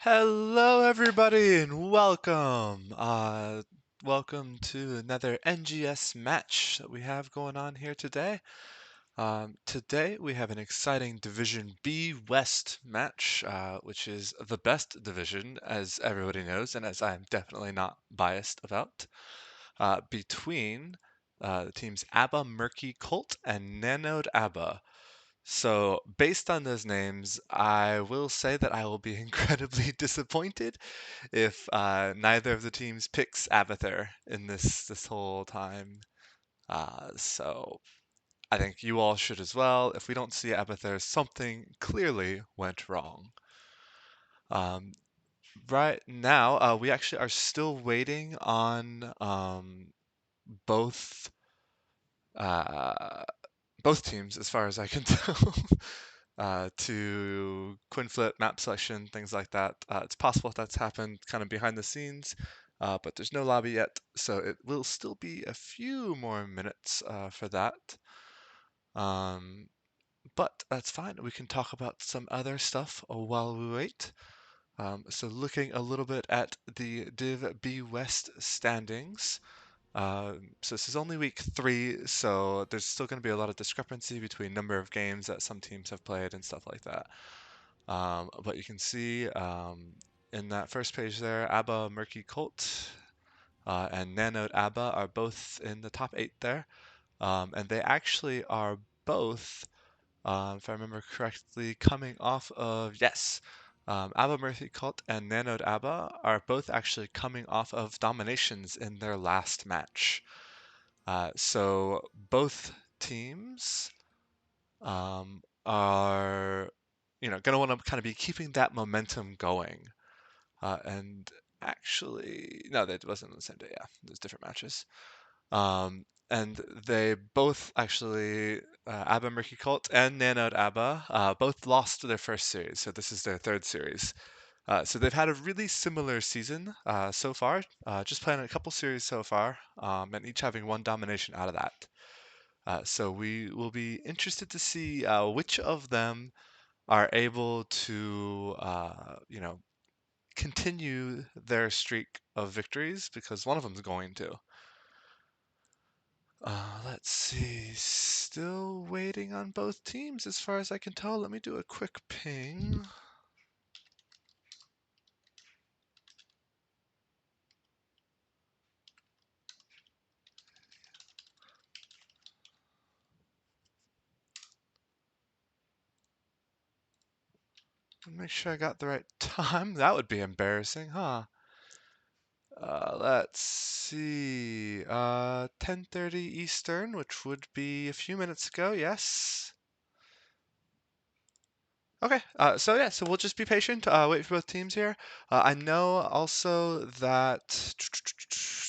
Hello, everybody, and welcome. Welcome to another NGS match that we have going on here today. Today we have an exciting Division B West match, which is the best division, as everybody knows, and as I'm definitely not biased about, between the teams ABBA Murky Colt and Nanoed ABBA. So, based on those names, I will say that I will be incredibly disappointed if neither of the teams picks Abathur in this whole time. So I think you all should as well. If we don't see Abathur, something clearly went wrong. Um, right now, we actually are still waiting on both uh, both teams, as far as I can tell, to coin flip, map selection, things like that. It's possible that's happened kind of behind the scenes, but there's no lobby yet, so it will still be a few more minutes for that. Um, but that's fine. We can talk about some other stuff while we wait. So looking a little bit at the Div B West standings. So this is only week 3, so there's still going to be a lot of discrepancy between number of games that some teams have played and stuff like that. But you can see in that first page there, ABBA, Murky Colt, and Nanoed ABBA are both in the top 8 there. And they actually are both, if I remember correctly, coming off of, yes, ABBA Murky Cult and Nanoed ABBA are both actually coming off of dominations in their last match. So both teams are, going to want to kind of be keeping that momentum going. And actually, no, that wasn't on the same day. Yeah, there's different matches. And they both actually, ABBA Murky Cult and Nanoed ABBA, both lost their first series. So this is their third series. So they've had a really similar season so far, just playing a couple series so far, and each having one domination out of that. So we will be interested to see which of them are able to, continue their streak of victories, because one of them's going to. Let's see. Still waiting on both teams as far as I can tell. Let me do a quick ping. Make sure I got the right time. That would be embarrassing, huh? Let's see. 10:30 Eastern, which would be a few minutes ago. Yes. Okay, so yeah, so we'll just be patient, wait for both teams here. I know also that,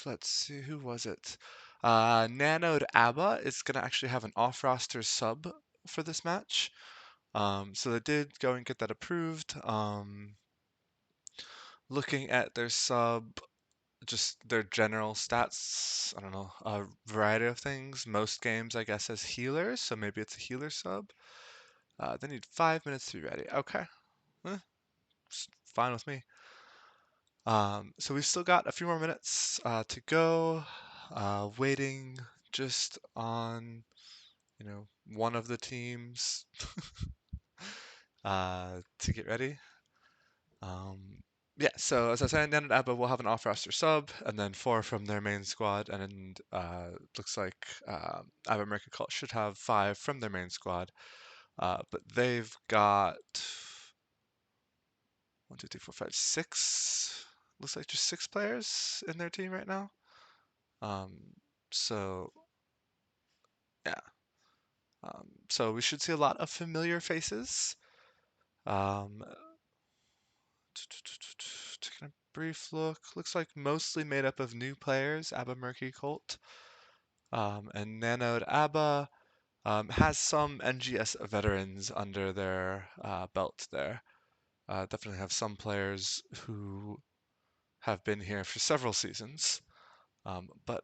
let's see, who was it? Nanoed ABBA is going to actually have an off-roster sub for this match. So they did go and get that approved. Looking at their sub, just their general stats, I don't know, a variety of things. Most games, I guess, as healers, so maybe it's a healer sub. They need 5 minutes to be ready. Okay. Eh, fine with me. So we've still got a few more minutes to go, waiting just on, one of the teams to get ready. Yeah, so as I said, Nan and Abba will have an off-roster sub, and then 4 from their main squad, and looks like Abba American Cult should have 5 from their main squad. But they've got 1, 2, 3, 4, 5, 6. Looks like just 6 players in their team right now. Um, so yeah, so we should see a lot of familiar faces. Um, taking a brief look, looks like mostly made up of new players. ABBA Murky Colt and Nanoed ABBA has some NGS veterans under their belt there. Definitely have some players who have been here for several seasons. But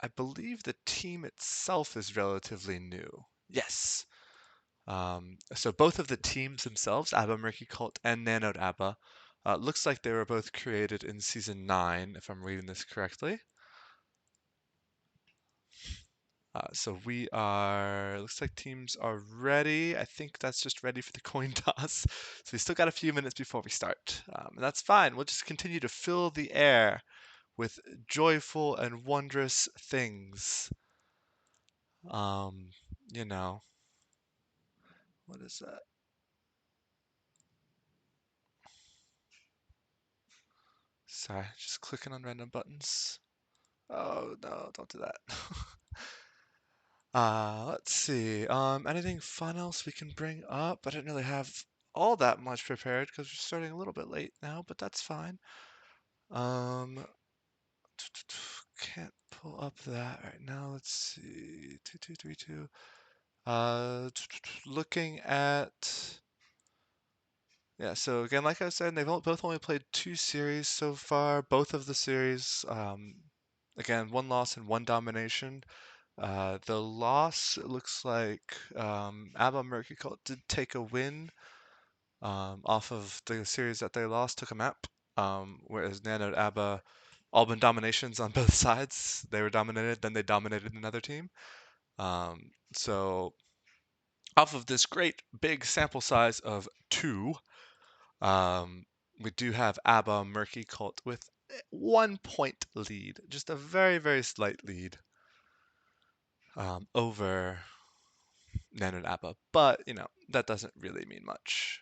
I believe the team itself is relatively new. Yes. So both of the teams themselves, ABBA Murky Cult and Nanoed ABBA, Looks like they were both created in season 9, if I'm reading this correctly. So we are, looks like teams are ready. I think that's just ready for the coin toss. So we still got a few minutes before we start. And that's fine. We'll just continue to fill the air with joyful and wondrous things. Um, you know, what is that? Sorry, just clicking on random buttons. Oh no, don't do that. Let's see. Anything fun else we can bring up? I didn't really have all that much prepared because we're starting a little bit late now, but that's fine. Um, can't pull up that right now. Let's see. 2232. Looking at, yeah, so again, like I said, they've both only played 2 series so far. Both of the series, again, 1 loss and 1 domination. The loss, it looks like ABBA Murky Cult did take a win off of the series that they lost, took a map, whereas Nanoed ABBA, all been dominations on both sides. They were dominated, then they dominated another team. So off of this great big sample size of 2, um, we do have ABBA Murky Cult with 1 point lead, just a very, very slight lead over Nanoed ABBA. But, that doesn't really mean much,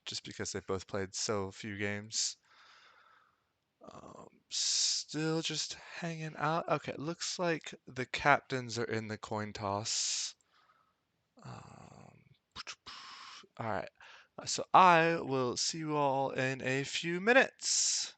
just because they both played so few games. Still just hanging out. Okay, looks like the captains are in the coin toss. All right. So I will see you all in a few minutes.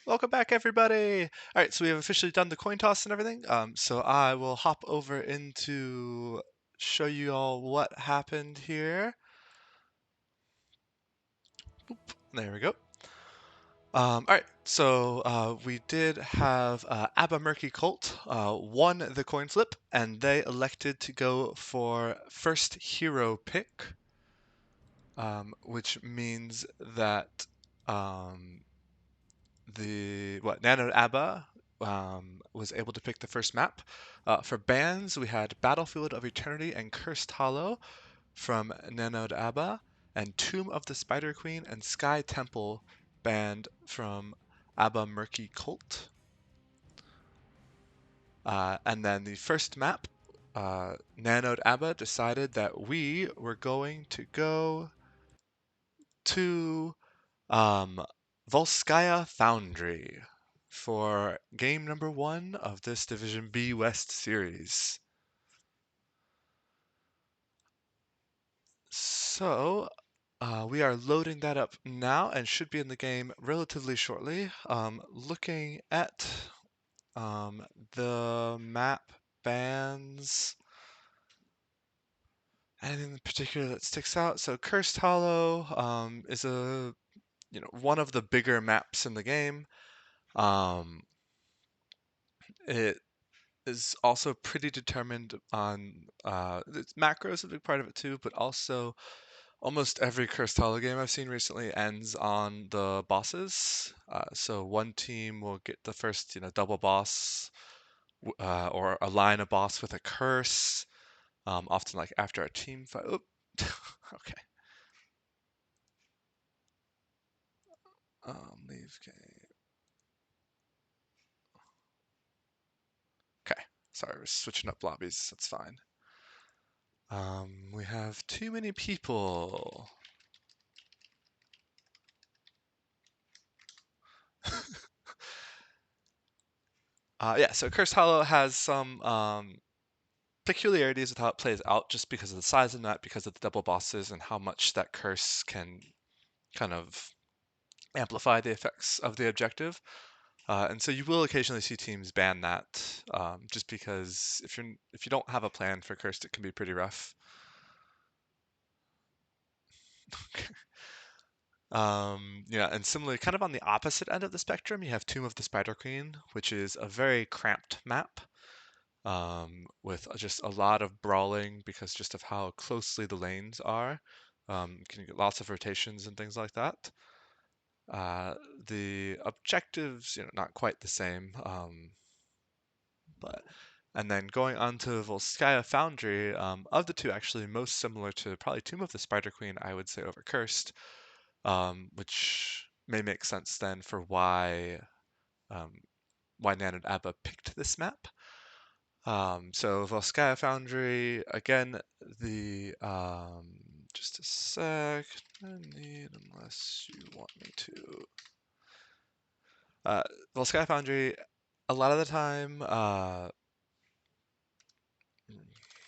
Welcome back, everybody. All right, so we have officially done the coin toss and everything. So I will hop over into show you all what happened here. Boop, there we go. All right, so we did have ABBA Murky Cult won the coin flip, and they elected to go for first hero pick, which means that Nano ABBA was able to pick the first map. For bans, we had Battlefield of Eternity and Cursed Hollow from Nanoed ABBA, and Tomb of the Spider Queen and Sky Temple banned from ABBA Murky Cult. And then the first map, Nanoed ABBA decided that we were going to go to um, Volskaya Foundry for game number 1 of this Division B West series. So we are loading that up now and should be in the game relatively shortly. Looking at the map bans, anything in particular that sticks out? So Cursed Hollow is one of the bigger maps in the game. Um, it is also pretty determined on its macro is a big part of it too, but also almost every Cursed Hollow game I've seen recently ends on the bosses. So one team will get the first, double boss or align a boss with a curse, often like after a team fight. Oop. Okay. Leave game. Okay. Sorry, we're switching up lobbies. That's fine. We have too many people. Yeah, so Cursed Hollow has some peculiarities with how it plays out just because of the size of that, because of the double bosses, and how much that curse can kind of amplify the effects of the objective. And so you will occasionally see teams ban that, just because if you don't have a plan for cursed, it can be pretty rough. Yeah, and similarly, kind of on the opposite end of the spectrum, you have Tomb of the Spider Queen, which is a very cramped map, with just a lot of brawling because just of how closely the lanes are. You can get lots of rotations and things like that. Uh, the objectives, not quite the same, but and then going on to Volskaya Foundry, of the two, actually most similar to probably Tomb of the Spider Queen, I would say over Cursed, which may make sense then for um, why Nan and Abba picked this map. So Volskaya Foundry, again, the just a sec. I need unless you want me to. Volskaya Foundry, a lot of the time,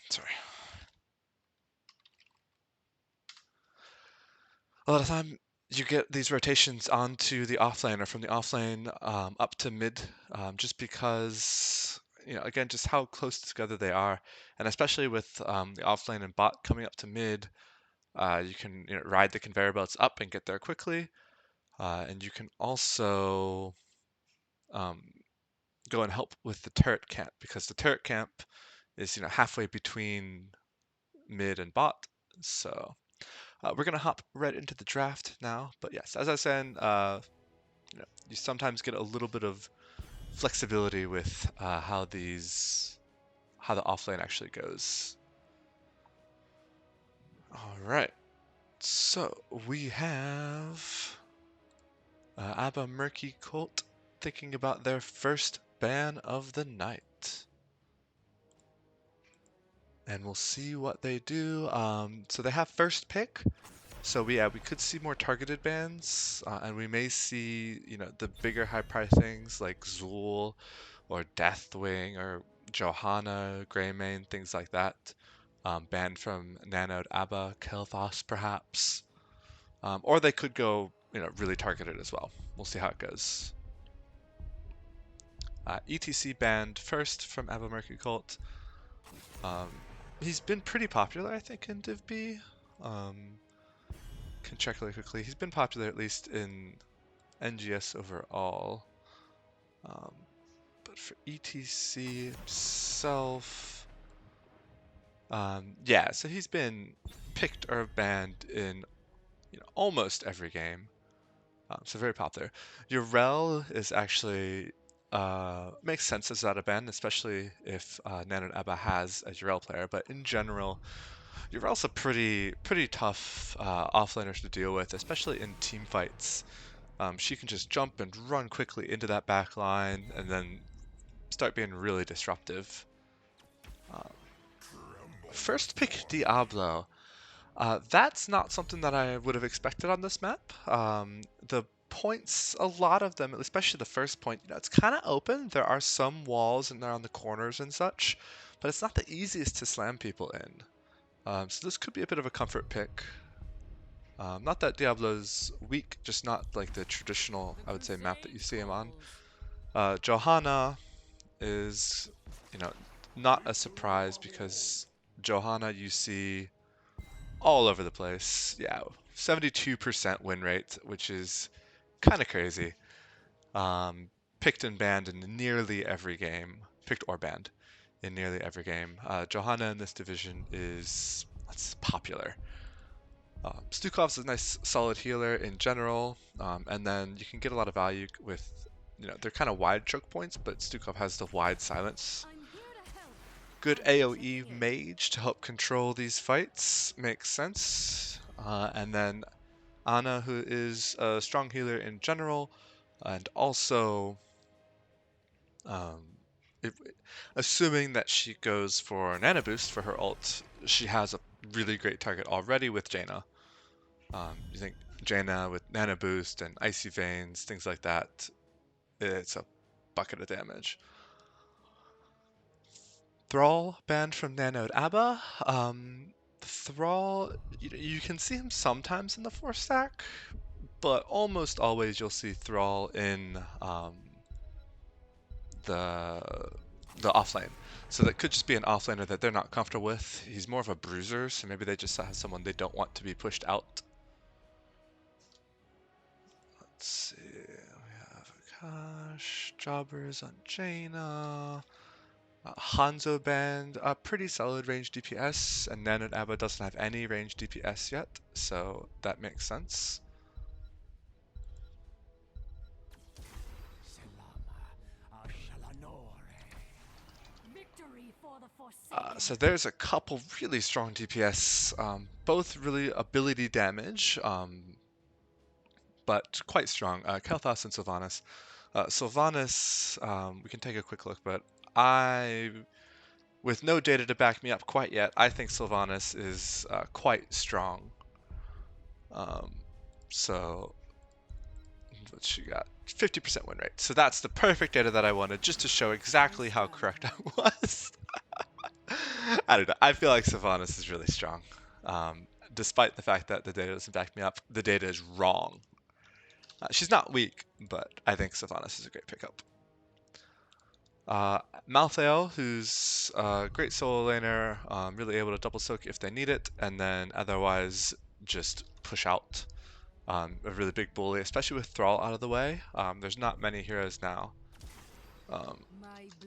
sorry, a lot of time you get these rotations onto the offlane or from the offlane up to mid, just because again just how close together they are, and especially with the offlane and bot coming up to mid, you can ride the conveyor belts up and get there quickly, and you can also um, go and help with the turret camp because the turret camp is halfway between mid and bot. So we're gonna hop right into the draft now. But yes, as I was saying, you sometimes get a little bit of flexibility with how the offlane actually goes. All right, so we have Abba Murky Colt thinking about their first ban of the night. And we'll see what they do. So they have first pick. So we could see more targeted bans, and we may see the bigger high price things like Zool or Deathwing or Johanna, Greymane, things like that, banned from Nanoed, Abba, Kel'Thas perhaps, or they could go really targeted as well. We'll see how it goes. ETC banned first from Abba Mercury Cult. He's been pretty popular, I think, in Div B. Can check really quickly. He's been popular at least in NGS overall. But for ETC himself, yeah, so he's been picked or banned in almost every game. So very popular. Urel is actually makes sense as that ban, especially if Nan and Abba has a Urel player. But in general, Urel's a pretty tough offlaner to deal with, especially in team fights. She can just jump and run quickly into that back line, and then start being really disruptive. Uh, First pick Diablo. That's not something that I would have expected on this map. The points, a lot of them, especially the first point, it's kind of open. There are some walls and they're on the corners and such, but it's not the easiest to slam people in. So this could be a bit of a comfort pick. Not that Diablo's weak, just not like the traditional, I would say, map that you see him on. Johanna is, you know, not a surprise because Johanna you see all over the place. Yeah, 72% win rate, which is kind of crazy. Picked and banned in nearly every game. Picked or banned in nearly every game. Johanna in this division is popular. Stukov's a nice solid healer in general, and then you can get a lot of value with, they're kind of wide choke points, but Stukov has the wide silence. Good AoE mage to help control these fights, makes sense. And then Anna, who is a strong healer in general, and also, um, if, assuming that she goes for Nano Boost for her ult, she has a really great target already with Jaina. You think Jaina with Nano Boost and Icy Veins, things like that, it's a bucket of damage. Thrall banned from Nanoed Abba. Thrall, you can see him sometimes in the 4-stack, but almost always you'll see Thrall in the offlane. So that could just be an offlaner that they're not comfortable with. He's more of a bruiser, so maybe they just have someone they don't want to be pushed out. Let's see, we have Akash, Jobbers on Jaina. Hanzo band, a pretty solid range DPS, and Nanoed Abba doesn't have any range DPS yet, so that makes sense. So there's a couple really strong DPS, both really ability damage, but quite strong. Kel'Thas and Sylvanas. Sylvanas, we can take a quick look, but with no data to back me up quite yet, I think Sylvanas is quite strong. So what she got? 50% win rate. So that's the perfect data that I wanted, just to show exactly how correct I was. I don't know. I feel like Sylvanas is really strong. Despite the fact that the data doesn't back me up, the data is wrong. She's not weak, but I think Sylvanas is a great pickup. Malthael, who's a great solo laner, really able to double soak if they need it, and then otherwise just push out. A really big bully, especially with Thrall out of the way. There's not many heroes now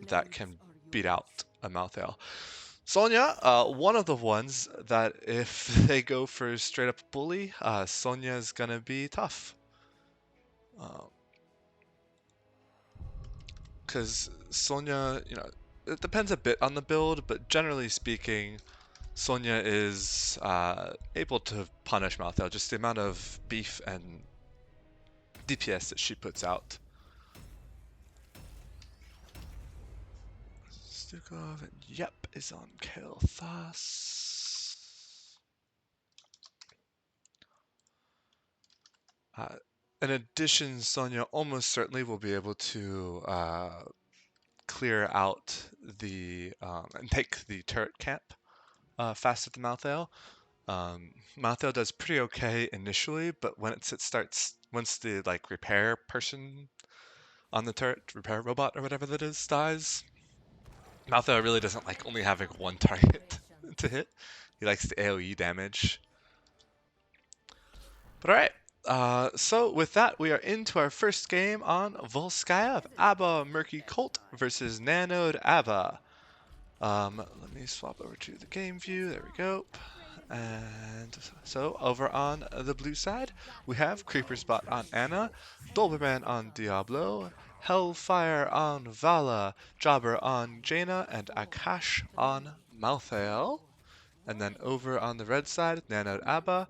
that can beat out a Malthael. Sonya, one of the ones that if they go for straight up bully, Sonya is gonna be tough. Because Sonya, it depends a bit on the build, but generally speaking, Sonya is able to punish Malthael, just the amount of beef and DPS that she puts out. Stukov, yep, is on Kel'Thas. In addition, Sonya almost certainly will be able to clear out and take the turret camp faster than Malthael. Malthael does pretty okay initially, but once the repair person on the turret, repair robot or whatever that is, dies, Malthael really doesn't like only having one target to hit. He likes the AoE damage. But alright, so with that, we are into our first game on Volskaya of Abba Murky Colt versus Nanoed Abba. Let me swap over to the game view. There we go. And so over on the blue side, we have Creepersbot on Anna, Doberman on Diablo, Hellfire on Vala, Jobber on Jaina, and Akash on Malthael. And then over on the red side, Nanoed Abba,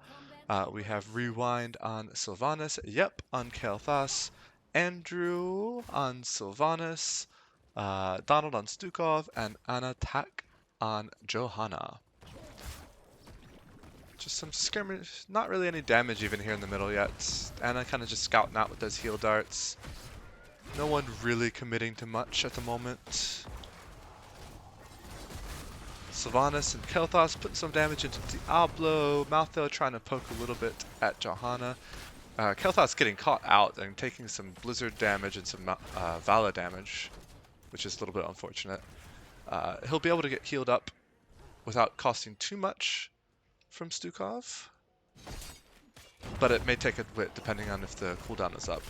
we have Rewind on Sylvanas, Yep on Kel'Thas, Andrew on Sylvanas, Donald on Stukov, and Anna Tack on Johanna. Just some skirmish, not really any damage even here in the middle yet. Anna kind of just scouting out with those heal darts. No one really committing to much at the moment. Sylvanas and Kel'Thas putting some damage into Diablo. Malthael trying to poke a little bit at Johanna. Kel'Thas getting caught out and taking some Blizzard damage and some Vala damage, which is a little bit unfortunate. He'll be able to get healed up without costing too much from Stukov, but it may take a bit depending on if the cooldown is up.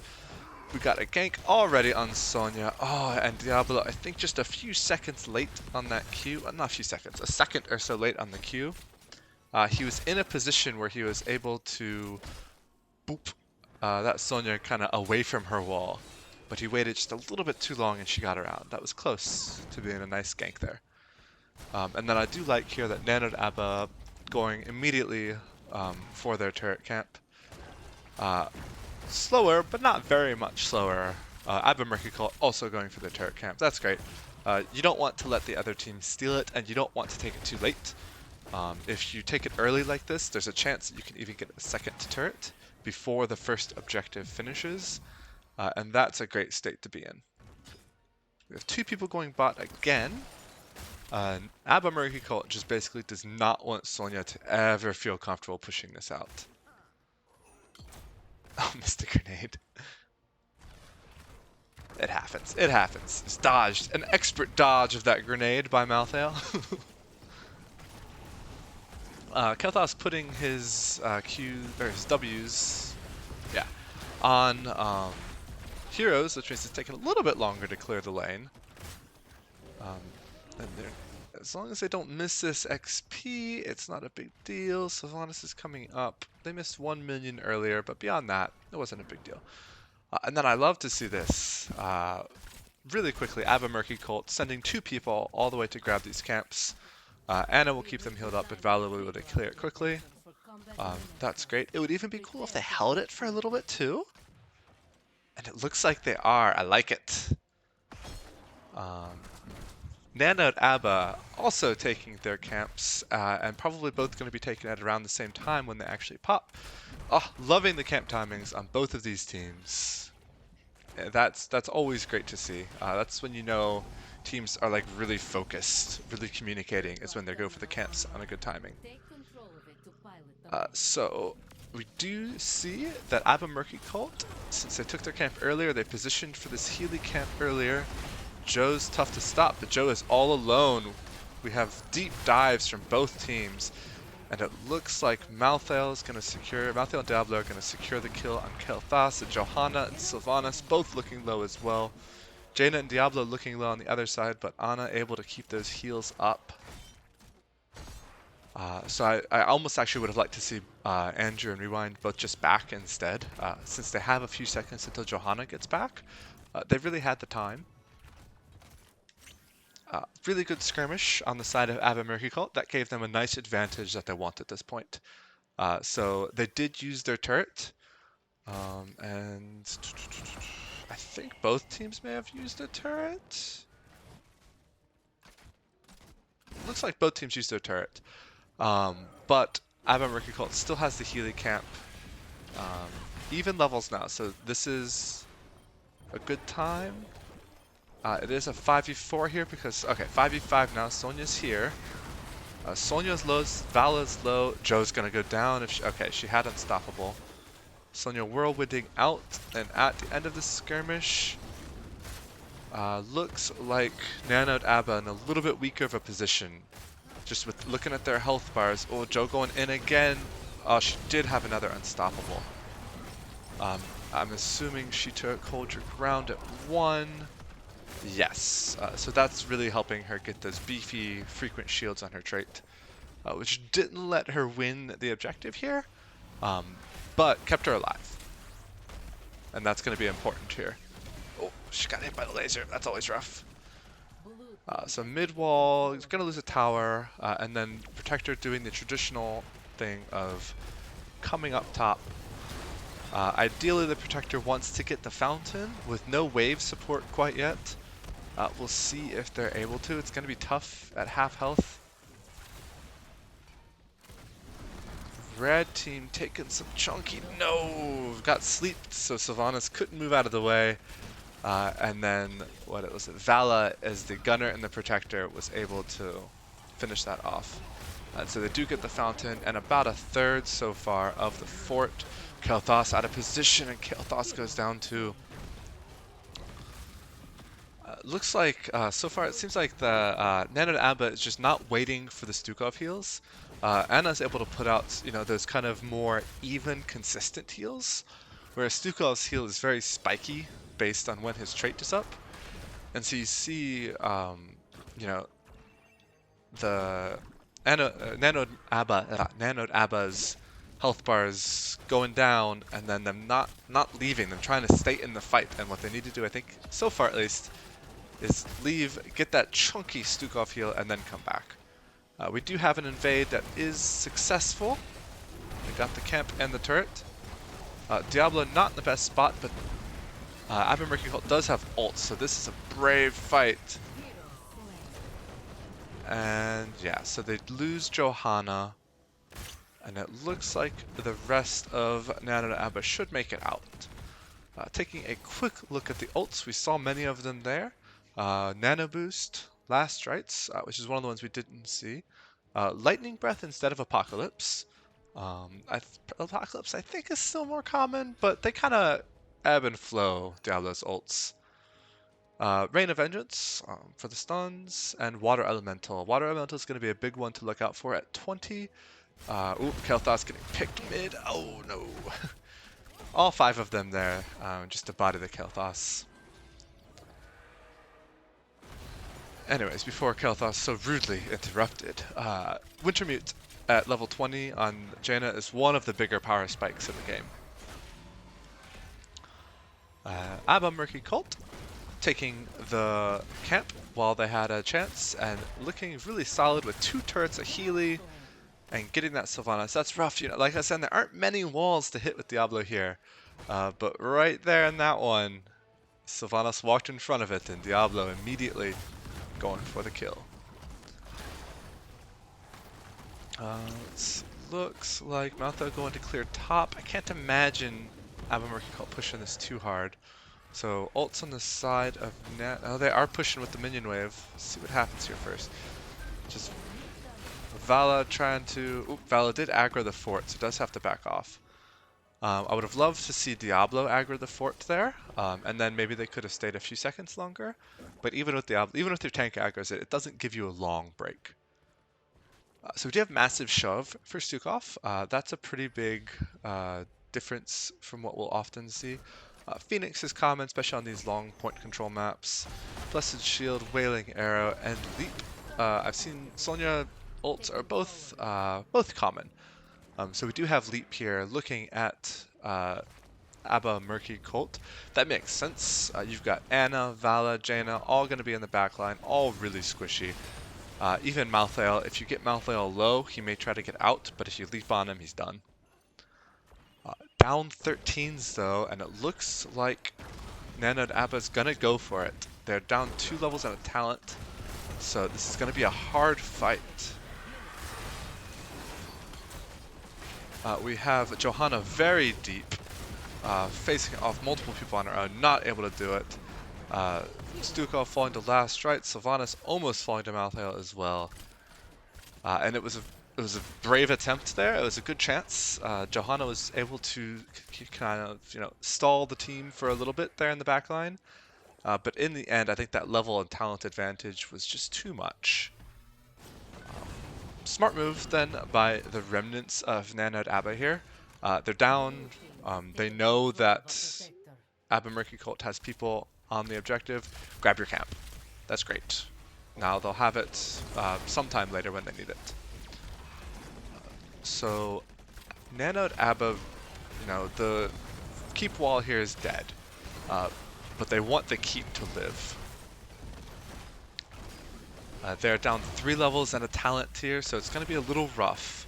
We got a gank already on Sonya. Oh, and Diablo, I think just a few seconds late on that Q. Not a few seconds, a second or so late on the Q. He was in a position where he was able to boop that Sonya kind of away from her wall, but he waited just a little bit too long and she got around. That was close to being a nice gank there. And then I do like here that Nanoed Abba going immediately for their turret camp. Slower, but not very much slower. Abba Murky also going for the turret camp. That's great. You don't want to let the other team steal it, and you don't want to take it too late. If you take it early like this, there's a chance that you can even get a second turret before the first objective finishes, and that's a great state to be in. We have two people going bot again. Abba Murky Cult just basically does not want Sonya to ever feel comfortable pushing this out. Oh, missed the grenade. It happens. It happens. It's dodged. An expert dodge of that grenade by Malthael. Kel'Thas putting his Q or his W's, yeah, on heroes, which means it's taking a little bit longer to clear the lane. And as long as they don't miss this XP, it's not a big deal. Sylvanas is coming up. They missed 1 million earlier, but beyond that, it wasn't a big deal. And then I love to see this. Really quickly, Abba Murky Cult sending 2 people all the way to grab these camps. Anna will keep them healed up, but Vala will be able to clear it quickly. That's great. It would even be cool if they held it for a little bit too. And it looks like they are. I like it. Nanoed Abba also taking their camps, and probably both going to be taken at around the same time when they actually pop. Oh, loving the camp timings on both of these teams. That's always great to see. That's when you know teams are like really focused, really communicating, is when they go for the camps on a good timing. So we do see that Abba Murky Cult, since they took their camp earlier, they positioned for this Healy camp earlier. Joe's tough to stop, but Joe is all alone. We have deep dives from both teams, and it looks like Malthael and Diablo are going to secure the kill on Kel'Thas, and Johanna and Sylvanas both looking low as well. Jaina and Diablo looking low on the other side, but Anna able to keep those heals up. So I almost actually would have liked to see Andrew and Rewind both just back instead, since they have a few seconds until Johanna gets back. They really had the time. Really good skirmish on the side of Abba Murky Cult. That gave them a nice advantage that they want at this point. So they did use their turret. And I think both teams may have used a turret. Looks like both teams used their turret. But Abba Murky Cult still has the Healy camp. Even levels now, so this is a good time. It is a 5v4 here because, okay, 5v5 now. Sonya's here. Sonya's low, Vala's low. Joe's gonna go down if she had Unstoppable. Sonya whirlwinding out, and at the end of the skirmish, looks like Nanoed Abba in a little bit weaker of a position. Just with looking at their health bars. Oh, Joe going in again. Oh, she did have another Unstoppable. I'm assuming she took Hold Your Ground at 1. Yes, so that's really helping her get those beefy, frequent shields on her trait, which didn't let her win the objective here, but kept her alive. And that's going to be important here. Oh, she got hit by the laser. That's always rough. So mid-wall, he's going to lose a tower, and then Protector doing the traditional thing of coming up top. Ideally, the Protector wants to get the fountain with no wave support quite yet. We'll see if they're able to. It's going to be tough at half health. Red team taking some chunky. No! Got sleeped, so Sylvanas couldn't move out of the way. And then, what it was, Vala, as the gunner and the protector, was able to finish that off. So they do get the fountain, and about a third so far of the fort. Kael'thas out of position, and Kael'thas goes down too. Looks like, so far, it seems like the Nanoed Abba is just not waiting for the Stukov heals. Anna's able to put out, those kind of more even, consistent heals, whereas Stukov's heal is very spiky based on when his trait is up. And so you see, the Nanoed Abba's health bars going down, and then them not leaving, them trying to stay in the fight. And what they need to do, I think, so far at least, is leave, get that chunky Stukov heal, and then come back. We do have an invade that is successful. We got the camp and the turret. Diablo not in the best spot, but Murky does have ult, so this is a brave fight. And yeah, so they lose Johanna, and it looks like the rest of Nanoed Abba should make it out. Taking a quick look at the ults, we saw many of them there. Nano Boost, Last Rites, which is one of the ones we didn't see. Lightning Breath instead of Apocalypse. Apocalypse I think is still more common, but they kind of ebb and flow, Diablo's ults. Rain of Vengeance for the stuns, and Water Elemental. Water Elemental is going to be a big one to look out for at 20. Kael'thas getting picked mid. Oh no. All 5 of them there, just to body the Kael'thas. Anyways, before Kael'thas so rudely interrupted, Wintermute at level 20 on Jaina is one of the bigger power spikes in the game. Abba Murky Cult taking the camp while they had a chance, and looking really solid with 2 turrets, a Healy, and getting that Sylvanas. That's rough, like I said, there aren't many walls to hit with Diablo here. But right there in that one, Sylvanas walked in front of it, and Diablo immediately going for the kill. Looks like Maltha going to clear top. I can't imagine Abba Murky Cult pushing this too hard. So ults on the side of Nat. Oh, they are pushing with the minion wave. Let's see what happens here first. Just Vala trying to. Oop, Vala did aggro the fort, so does have to back off. I would have loved to see Diablo aggro the fort there, and then maybe they could have stayed a few seconds longer. But even with Diablo, even if their tank aggros it, it doesn't give you a long break. So we do have massive shove for Stukov. That's a pretty big difference from what we'll often see. Phoenix is common, especially on these long point control maps. Blessed Shield, Wailing Arrow, and Leap. I've seen Sonya ults are both common. So we do have Leap here. Looking at Abba Murky Cult, that makes sense. You've got Anna, Vala, Jaina, all going to be in the back line, all really squishy. Even Malthael, if you get Malthael low, he may try to get out, but if you leap on him, he's done. Down 13s though, and it looks like Nanoed Abba's gonna go for it. They're down 2 levels on a talent, so this is gonna be a hard fight. We have Johanna very deep, facing off multiple people on her own, not able to do it. Stukov falling to Last Rites, Sylvanas almost falling to Malthael as well. And it was a brave attempt there. It was a good chance. Johanna was able to kind of, stall the team for a little bit there in the back line. But in the end, I think that level and talent advantage was just too much. Smart move then by the remnants of Nanoed Abba here. They're down. They know that Abba Murky Cult has people on the objective. Grab your camp. That's great. Now they'll have it sometime later when they need it. So Nanoed Abba, the keep wall here is dead, but they want the keep to live. They're down 3 levels and a talent tier, so it's going to be a little rough.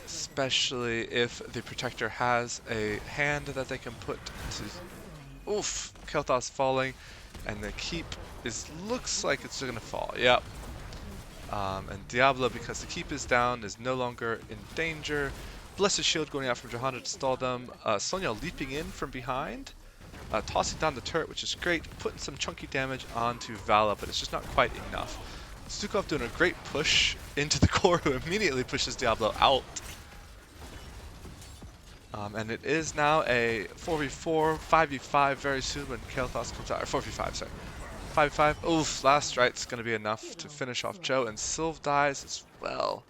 Especially if the Protector has a hand that they can put to Oof, Kel'Thas falling, and the keep looks like it's gonna fall. Yep. And Diablo, because the keep is down, is no longer in danger. Blessed Shield going out from Johanna to stall them. Sonya leaping in from behind, tossing down the turret, which is great, putting some chunky damage onto Vala, but it's just not quite enough. Stukov doing a great push into the core, who immediately pushes Diablo out. And it is now a 4v4, 5v5 very soon when Kael'thas comes out. Or 4v5, sorry. 5v5. Oof, last strike's going to be enough to finish off Joe, and Sylve dies as well.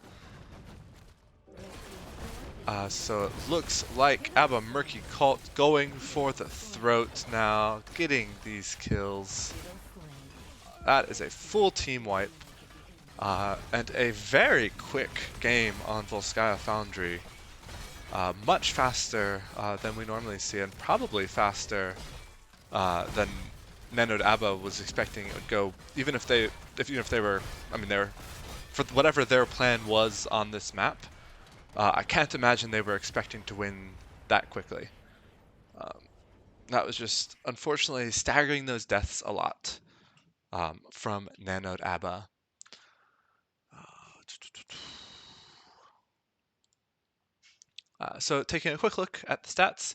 So it looks like Abba Murky Cult going for the throat now, getting these kills. That is a full team wipe. And a very quick game on Volskaya Foundry. Much faster than we normally see, and probably faster than Nanoed Abba was expecting it would go. Even if they were, I mean, they're for whatever their plan was on this map. I can't imagine they were expecting to win that quickly. That was just unfortunately staggering those deaths a lot from Nanoed Abba. So taking a quick look at the stats,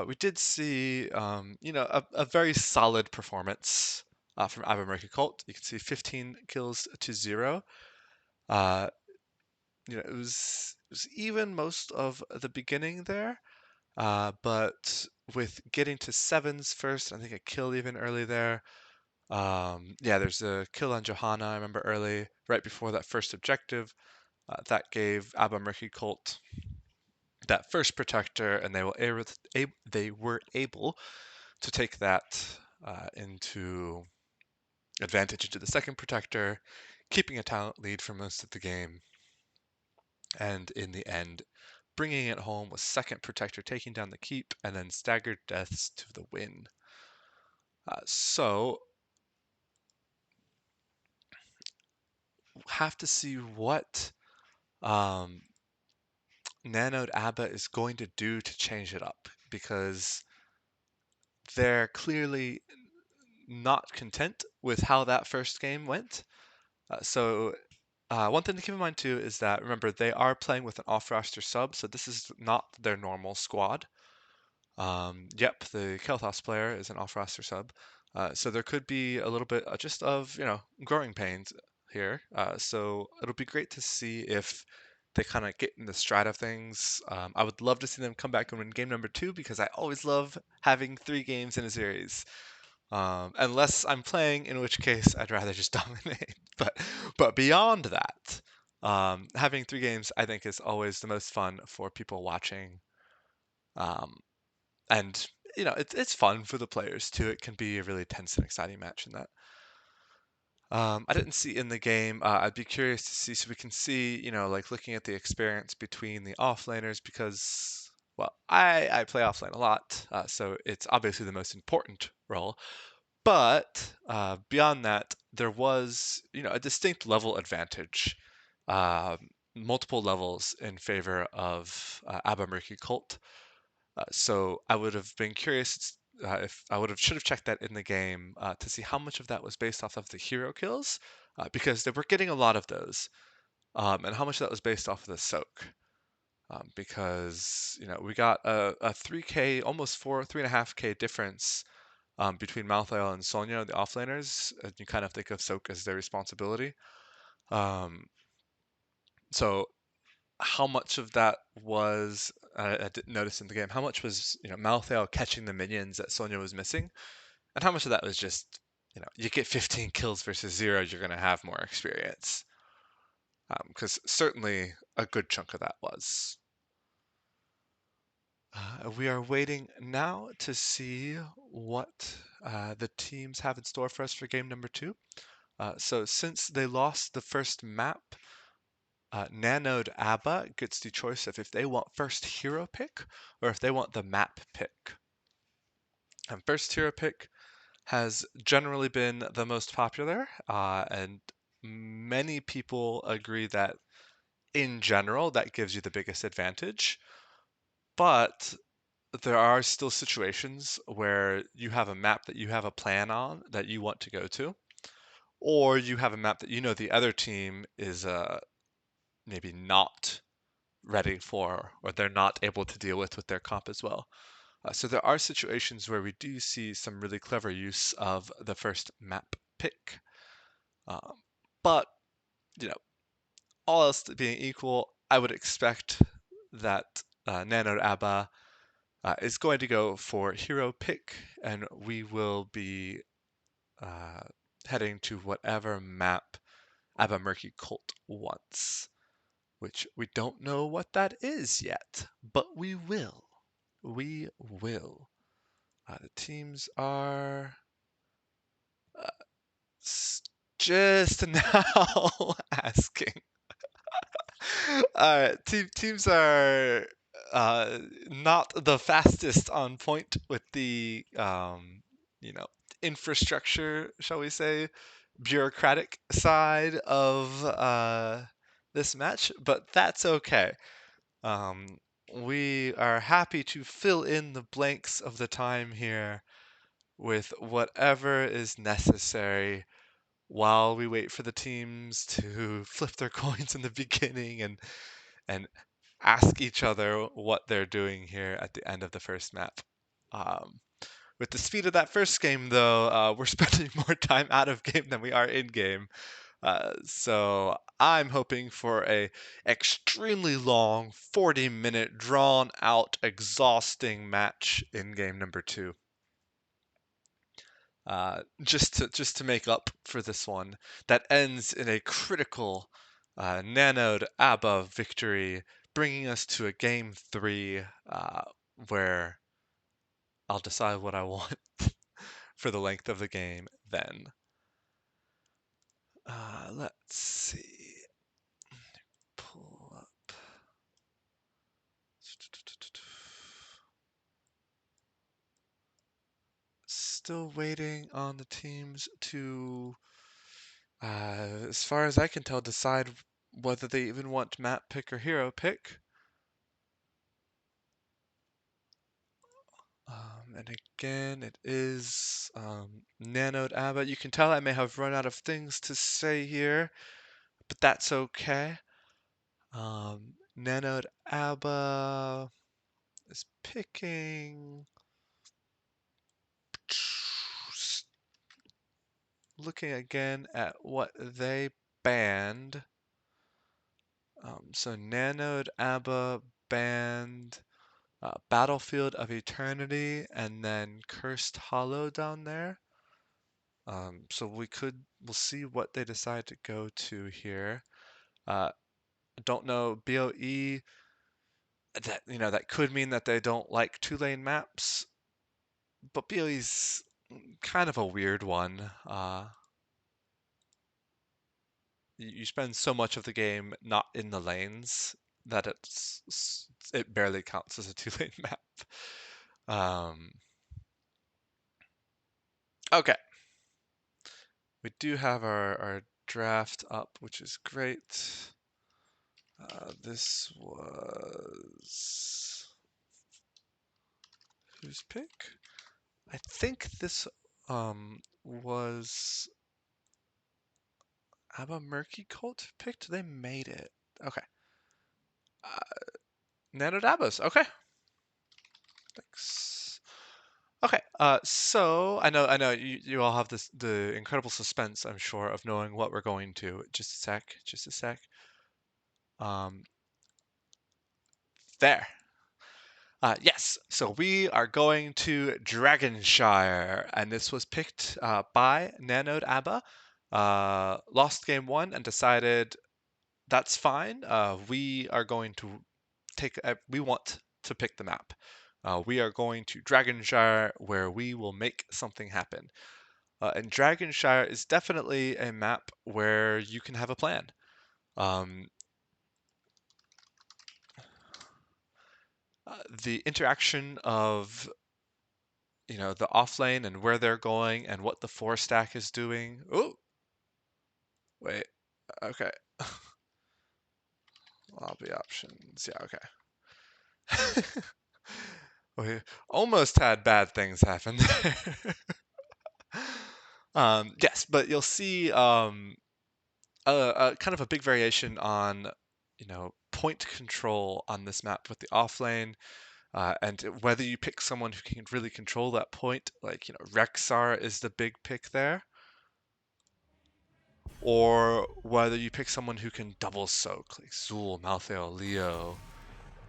we did see, a very solid performance from Abba Murky Cult. You can see 15 kills to 0. It was even most of the beginning there, but with getting to 7s first, I think a kill even early there. Yeah, there's a kill on Johanna, I remember early, right before that first objective. That gave Abba Murky Cult that first protector, and they were able to take that into advantage into the second protector, keeping a talent lead for most of the game, and in the end, bringing it home with second protector taking down the keep, and then staggered deaths to the win. So have to see what Nanoed Abba is going to do to change it up, because they're clearly not content with how that first game went. So one thing to keep in mind too is that, remember, they are playing with an off-roster sub, so this is not their normal squad. Yep, the Kel'Thas player is an off-roster sub, so there could be a little bit just of growing pains here. So it'll be great to see if they kind of get in the stride of things. I would love to see them come back and win game number 2, because I always love having 3 games in a series. Unless I'm playing, in which case I'd rather just dominate. But beyond that, having 3 games I think is always the most fun for people watching. Um, and it's fun for the players too. It can be a really tense and exciting match in that. I didn't see in the game. I'd be curious to see, so we can see, like looking at the experience between the offlaners, because, well, I play offlane a lot, so it's obviously the most important role. But beyond that, there was, a distinct level advantage, uh, multiple levels in favor of Abba Murky Cult. So I would have been curious if I should have checked that in the game to see how much of that was based off of the hero kills, because they were getting a lot of those, and how much of that was based off of the soak. Because we got a 3K, almost 3.5K difference between Malthael and Sonya, the offlaners, and you kind of think of soak as their responsibility. Um, so how much of that was, I didn't notice in the game, how much was, Malthael catching the minions that Sonya was missing, and how much of that was just, you get 15 kills versus 0, you're going to have more experience. Because certainly a good chunk of that was. We are waiting now to see what the teams have in store for us for game number 2. So since they lost the first map, Nanoed Abba gets the choice of if they want first hero pick or if they want the map pick. And first hero pick has generally been the most popular, and many people agree that in general that gives you the biggest advantage. But there are still situations where you have a map that you have a plan on that you want to go to, or you have a map that you know the other team is maybe not ready for, or they're not able to deal with their comp as well. So there are situations where we do see some really clever use of the first map pick. Um, but, you know, all else being equal, I would expect that Nanoed ABBA is going to go for hero pick, and we will be uh, heading to whatever map ABBA Murky Cult wants, which we don't know what that is yet, but we will. We will. The teams are uh, just now asking. Teams are uh, not the fastest on point with the you know, infrastructure, shall we say, bureaucratic side of this match, but that's okay. Um, we are happy to fill in the blanks of the time here with whatever is necessary while we wait for the teams to flip their coins in the beginning and ask each other what they're doing here at the end of the first map. Um, with the speed of that first game, though, we're spending more time out of game than we are in game. So I'm hoping for a extremely long, 40-minute, drawn-out, exhausting match in game number 2. Just to make up for this one, that ends in a critical Nanoed ABBA victory, bringing us to a game 3 where I'll decide what I want for the length of the game then. Let's see. Pull up. Still waiting on the teams to, as far as I can tell, decide whether they even want map pick or hero pick. And again, it is Nanoed ABBA. You can tell I may have run out of things to say here, but that's okay. Nanoed ABBA is picking. Looking again at what they banned. So Nanoed ABBA banned Battlefield of Eternity and then Cursed Hollow down there. So we'll see what they decide to go to here. Don't know, BOE, that could mean that they don't like 2-lane maps, but BOE's kind of a weird one. You spend so much of the game not in the lanes that it barely counts as a 2-lane map. Okay, we do have our draft up, which is great. This was whose pick? I think this was ABBA Murky Cult picked. They made it. Okay. Nano Dabos. Okay. Thanks. Okay. So I know you all have the incredible suspense, I'm sure, of knowing what we're going to. Just a sec. Just a sec. Um, there. Yes, so we are going to Dragonshire, and this was picked by Nanoed ABBA. Lost game 1 and decided that's fine. We are going to we want to pick the map. We are going to Dragonshire, where we will make something happen. And Dragonshire is definitely a map where you can have a plan. Um, the interaction of the offlane and where they're going and what the 4 stack is doing. Oh, wait. Okay. Lobby options. Yeah, okay. We almost had bad things happen there. Yes, but you'll see a kind of a big variation on, point control on this map with the offlane, and whether you pick someone who can really control that point, like, Rexar is the big pick there, or whether you pick someone who can double soak, like Zul, Malthael, Leo.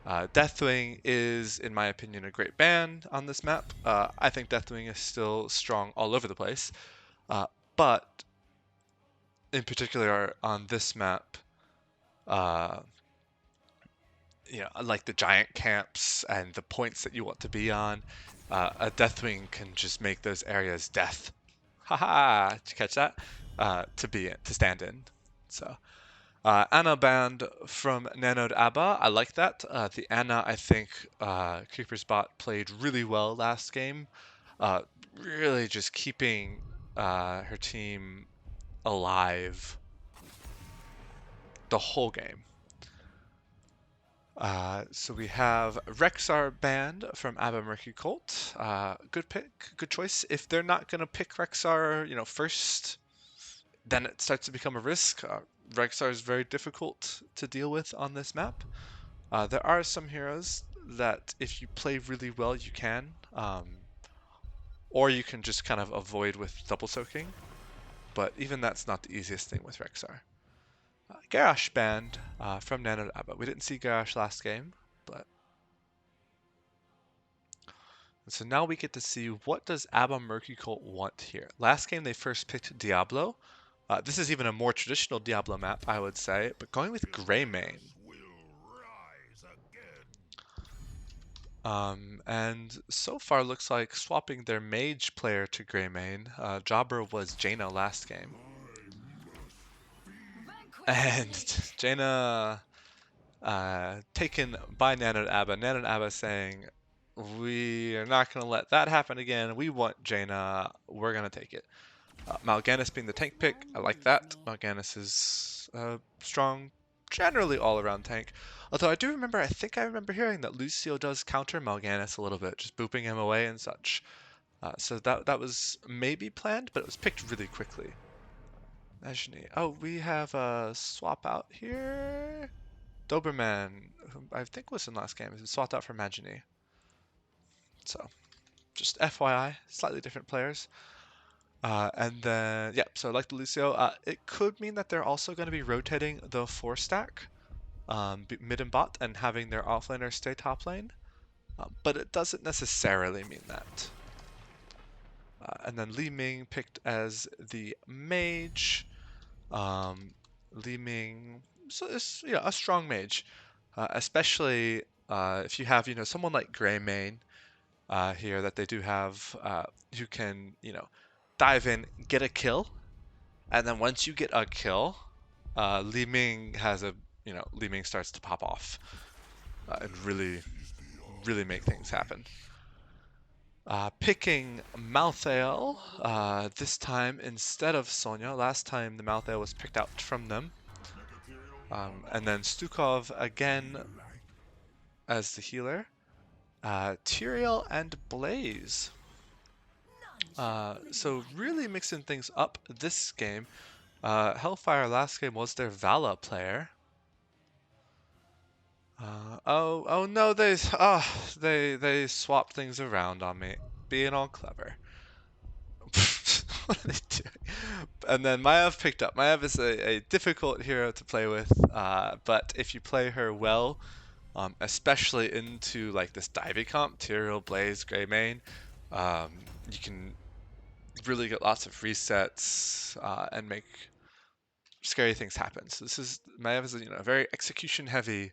Deathwing is, in my opinion, a great ban on this map. I think Deathwing is still strong all over the place, but in particular on this map, uh, like the giant camps and the points that you want to be on, a Deathwing can just make those areas death. Haha! Did you catch that? To stand in. So Anna banned from Nanoed ABBA. I like that. The Anna, I think Creeper's bot played really well last game. Really just keeping her team alive the whole game. So we have Rexar banned from ABBA Murky Colt. Good pick, good choice. If they're not going to pick Rexar, first, then it starts to become a risk. Rexar is very difficult to deal with on this map. There are some heroes that if you play really well, you can. Or you can just kind of avoid with double soaking. But even that's not the easiest thing with Rexar. Garrosh banned from Nanoed ABBA. We didn't see Garrosh last game, but... So now we get to see what does ABBA Murky Cult want here. Last game they first picked Diablo. This is even a more traditional Diablo map, I would say, but going with Greymane. And so far looks like swapping their mage player to Greymane. Jobber was Jaina last game. And Jaina taken by Nanoed ABBA. Nanoed ABBA saying, we are not going to let that happen again. We want Jaina. We're going to take it. Mal'Ganis being the tank pick. I like that. Mal'Ganis is a strong, generally all-around tank. Although I think I remember hearing that Lucio does counter Mal'Ganis a little bit, just booping him away and such. So that was maybe planned, but it was picked really quickly. Majini. Oh, we have a swap out here. Doberman, who I think was in last game, is swapped out for Majini. So, just FYI, slightly different players. And then, yeah, so like the Lucio, it could mean that they're also going to be rotating the 4-stack mid and bot and having their offlaner stay top lane. But it doesn't necessarily mean that. And then Li Ming picked as the mage. Li Ming, so is a strong mage, especially if you have someone like Greymane here that they do have who can dive in, get a kill, and then once you get a kill, Li Ming Li Ming starts to pop off and really make things happen. Picking Malthael this time instead of Sonya. Last time the Malthael was picked out from them. And then Stukov again as the healer. Tyrael and Blaze. So really mixing things up this game. Hellfire last game was their Vala player. Oh no, they swapped things around on me, being all clever. What are they doing? And then Maiev picked up. Maiev is a difficult hero to play with, but if you play her well, especially into like this divey comp, Tyrael, Blaze, Greymane, you can really get lots of resets and make scary things happen. So Maiev is a very execution heavy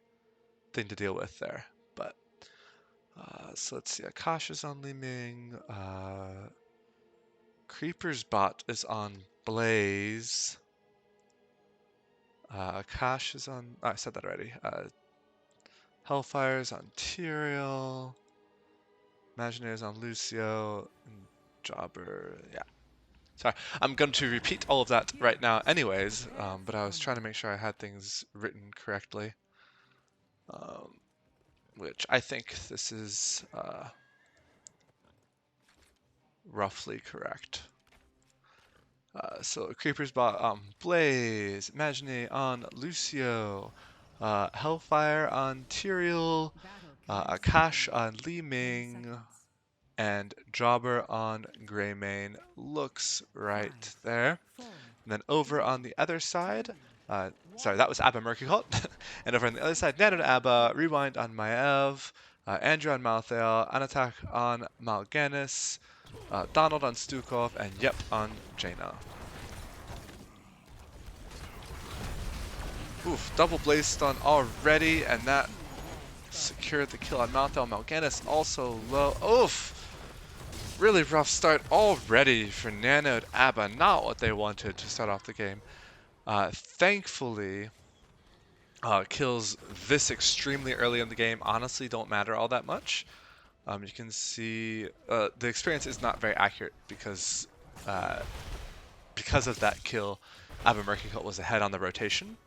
thing to deal with there. But so let's see. Akash is on Li Ming. Creeper's bot is on Blaze. Akash is on. Oh, I said that already. Hellfire's on Tyrael. Imaginary's on Lucio. And Jobber. Yeah. Sorry, I'm going to repeat all of that right now anyways, but I was trying to make sure I had things written correctly. Which I think this is roughly correct. So Creeper's bot Blaze, Imagine on Lucio, Hellfire on Tyrael, Akash on Li Ming, and Jobber on Greymane. Looks right there. And then over on the other side, sorry, that was Abba Murky Cult. And over on the other side, Nanoed Abba, Rewind on Maev, Andrew on Malthael, Anatak on Mal'Ganis, Donald on Stukov, and Yep on Jaina. Oof, double Blaze Stun already, and that secured the kill on Malthael. Mal'Ganis also low. Oof! Really rough start already for Nanoed Abba. Not what they wanted to start off the game. Thankfully, kills this extremely early in the game honestly don't matter all that much. You can see the experience is not very accurate because of that kill. Abba Murky Cult was ahead on the rotation.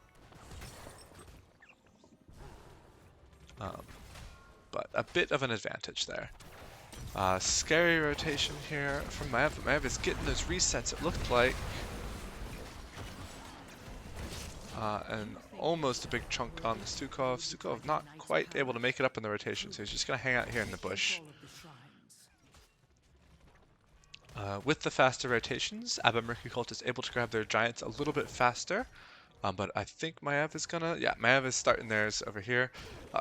But a bit of an advantage there. Scary rotation here from Maev. Maev is getting those resets, it looked like. And almost a big chunk on the Stukov. Stukov not quite able to make it up in the rotation, so he's just going to hang out here in the bush. With the faster rotations, Abba Murky Cult is able to grab their giants a little bit faster. But I think Maev is gonna, yeah, Maev is starting theirs over here.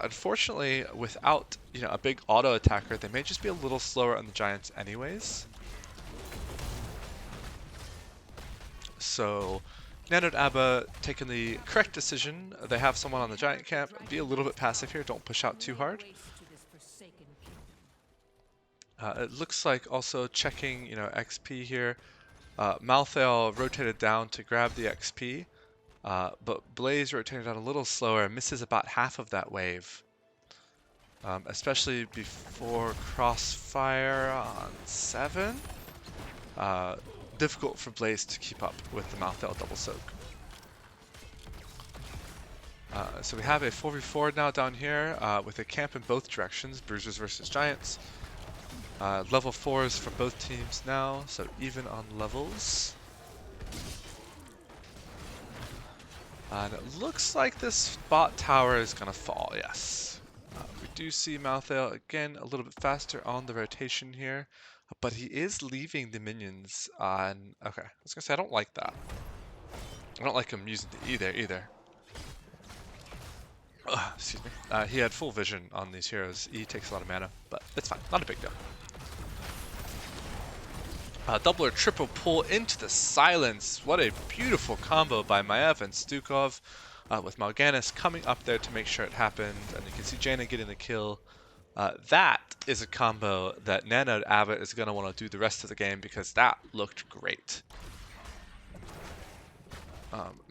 Unfortunately, without a big auto attacker, they may just be a little slower on the giants anyways. So Nanoed Abba taking the correct decision. They have someone on the giant camp. Be a little bit passive here. Don't push out too hard. It looks like also checking, XP here. Malthael rotated down to grab the XP. But Blaze rotated out a little slower and misses about half of that wave. Especially before Crossfire on 7. Difficult for Blaze to keep up with the Malthael double soak. So we have a 4v4 now down here with a camp in both directions, Bruisers versus Giants. Level 4s for both teams now, so even on levels. And it looks like this bot tower is going to fall, yes. We do see Malthael again a little bit faster on the rotation here, but he is leaving the minions on... Okay, I was going to say, I don't like that. I don't like him using the E there either. Ugh, excuse me. He had full vision on these heroes. E takes a lot of mana, but it's fine. Not a big deal. Double or triple pull into the silence. What a beautiful combo by Maev and Stukov, with Mal'Ganis coming up there to make sure it happened. And you can see Jaina getting the kill. That is a combo that Nanoed Abba is going to want to do the rest of the game because that looked great.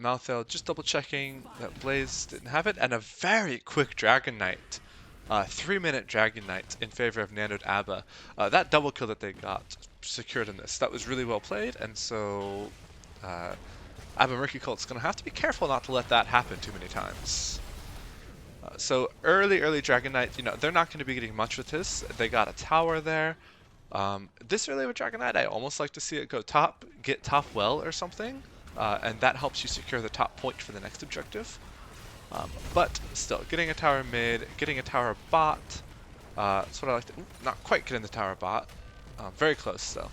Malthael just double checking that Blaze didn't have it, and a very quick Dragon Knight. 3-minute Dragon Knight in favor of Nanoed Abba. That double kill that they got secured in this, that was really well played, and so Abba Murky Cult's going to have to be careful not to let that happen too many times. So early Dragon Knight, they're not going to be getting much with this. They got a tower there. This early with Dragon Knight, I almost like to see it go top, get top well or something, and that helps you secure the top point for the next objective. But still, getting a tower mid, getting a tower bot, that's what I like to... not quite getting the tower bot. Very close, though.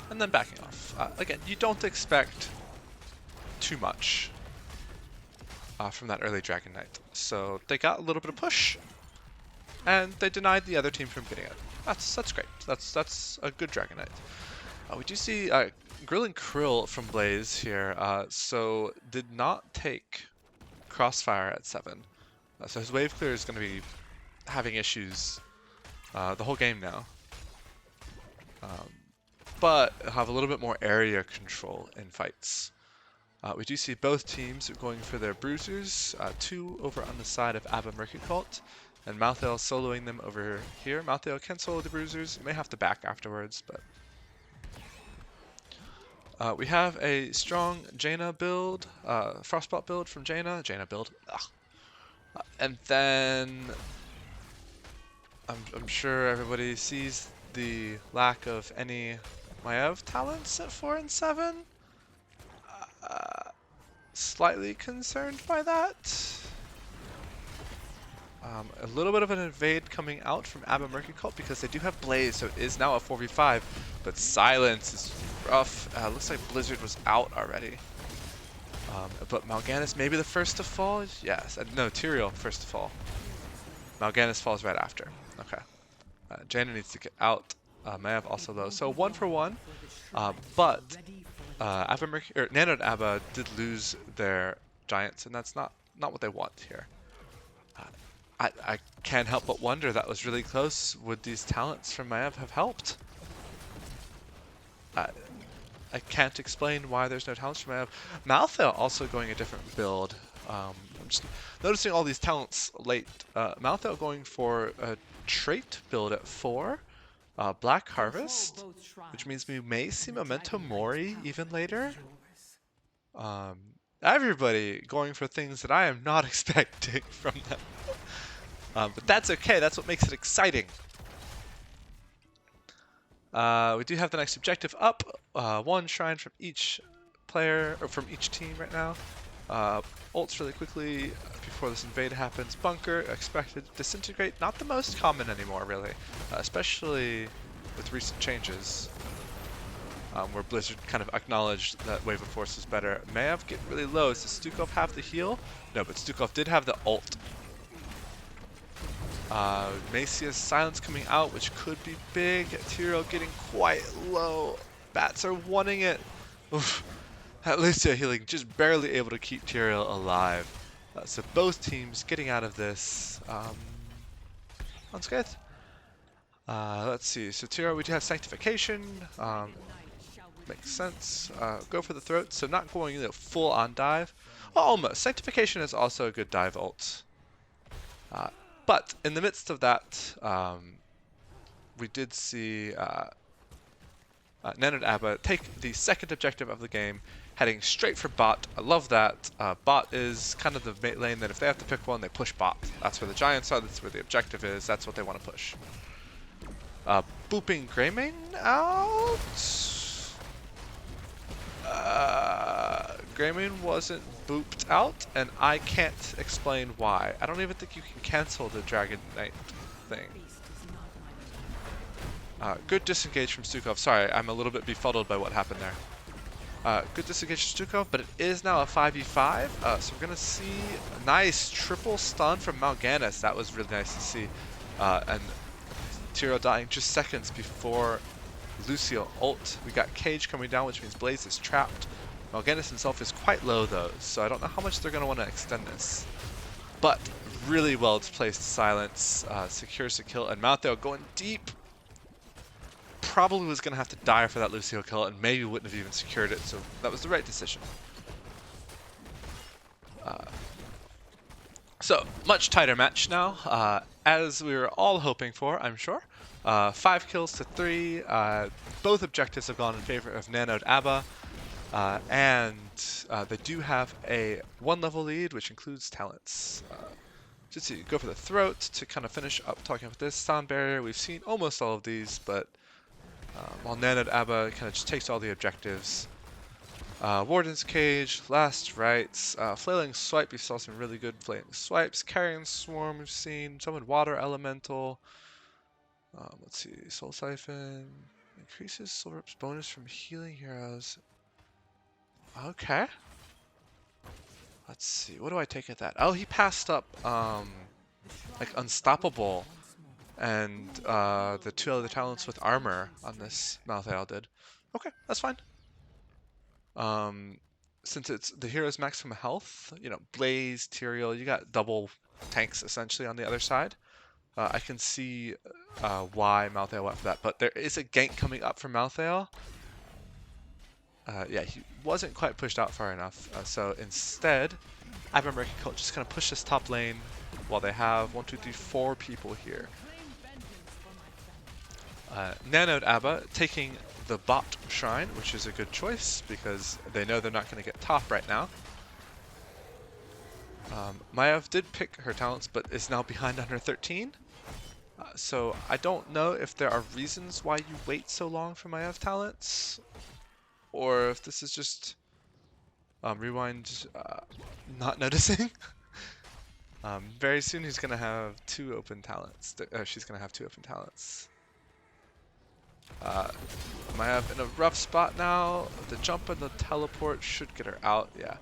And then backing off. Again, you don't expect too much from that early Dragon Knight. So they got a little bit of push, and they denied the other team from getting it. That's great. That's a good Dragon Knight. We do see Grilling Krill from Blaze here, so did not take Crossfire at 7. So his wave clear is going to be having issues the whole game now. But have a little bit more area control in fights. We do see both teams going for their bruisers, 2 over on the side of Abba Murky Cult, and Malthael soloing them over here. Malthael can solo the bruisers, you may have to back afterwards, but... we have a strong Jaina build, Frostbolt build from Jaina build, and then I'm sure everybody sees the lack of any Maiev talents at 4 and 7. Uh, Slightly concerned by that. A little bit of an invade coming out from Abba Murky Cult because they do have Blaze, so it is now a 4v5. But Silence is rough. Looks like Blizzard was out already. But Mal'Ganis maybe the first to fall? Yes. No, Tyrael first to fall. Mal'Ganis falls right after. Okay. Jaina needs to get out. Maiev also low. So 1 for 1. But Abba Murky, or Nanoed Abba did lose their Giants, and that's not what they want here. I can't help but wonder, that was really close. Would these talents from Maiev have helped? I can't explain why there's no talents from Maiev. Malthael also going a different build. I'm just noticing all these talents late. Malthael going for a trait build at 4. Black Harvest, which means we may see Memento Mori even later. Everybody going for things that I am not expecting from them. But that's okay, that's what makes it exciting. We do have the next objective up. 1 shrine from each player, or from each team right now. Ults really quickly before this invade happens. Bunker, expected, disintegrate, not the most common anymore really, especially with recent changes. Where Blizzard kind of acknowledged that Wave of Force is better. Maiev get really low. Does Stukov have the heal? No, but Stukov did have the ult. Macia's Silence coming out, which could be big. Tyrael getting quite low. Bats are wanting it. Oof. That Lucio healing just barely able to keep Tyrael alive. So both teams getting out of this unscathed. Let's see. So Tyrael, we do have Sanctification. Makes sense. Go for the throat. So not going full on dive. Well, almost. Sanctification is also a good dive ult. But in the midst of that, we did see Nanoed Abba take the second objective of the game, heading straight for bot. I love that. Bot is kind of the lane that if they have to pick one, they push bot. That's where the Giants are, that's where the objective is, that's what they want to push. Booping Greymane out? Greymane wasn't booped out, and I can't explain why. I don't even think you can cancel the Dragon Knight thing. Good disengage from Stukov. Sorry, I'm a little bit befuddled by what happened there. Good disengage from Stukov, but it is now a 5v5, so we're going to see a nice triple stun from Mal'Ganis. That was really nice to see. And Tyrael dying just seconds before Lucio ult. We got Cage coming down, which means Blaze is trapped. Mal'Ganis himself is quite low though, so I don't know how much they're going to want to extend this. But really well placed Silence, secures the kill, and Malthael going deep. Probably was going to have to die for that Lucio kill, and maybe wouldn't have even secured it, so that was the right decision. So, much tighter match now, as we were all hoping for, I'm sure. 5 kills to 3, both objectives have gone in favor of Nanoed Abba, and they do have a 1 level lead, which includes talents. Just to go for the throat to kind of finish up talking about this. Sound barrier, we've seen almost all of these, but while Nanoed Abba kind of just takes all the objectives. Warden's Cage, Last Rites, Flailing Swipe, we saw some really good Flailing Swipes. Carrion Swarm, we've seen. Summoned Water Elemental. Let's see, Soul Siphon. Increases Soul Rips bonus from healing heroes. Okay. Let's see, what do I take at that? Oh, he passed up, like Unstoppable and the 2 other talents with armor on this Malthael did. Okay, that's fine. Since it's the hero's maximum health, you know, Blaze, Tyrael, you got double tanks essentially on the other side. I can see why Malthael went for that, but there is a gank coming up from Malthael. Yeah, he wasn't quite pushed out far enough, so instead, Abba Murky Cult just kind of push this top lane while they have 1, 2, 3, 4 people here. Nanoed Abba taking the bot shrine, which is a good choice because they know they're not going to get top right now. Maiev did pick her talents, but is now behind on her 13. So I don't know if there are reasons why you wait so long for my F talents, or if this is just Rewind not noticing. Very soon he's gonna have two open talents. She's gonna have two open talents. Mayav in a rough spot now. The jump and the teleport should get her out. Yeah.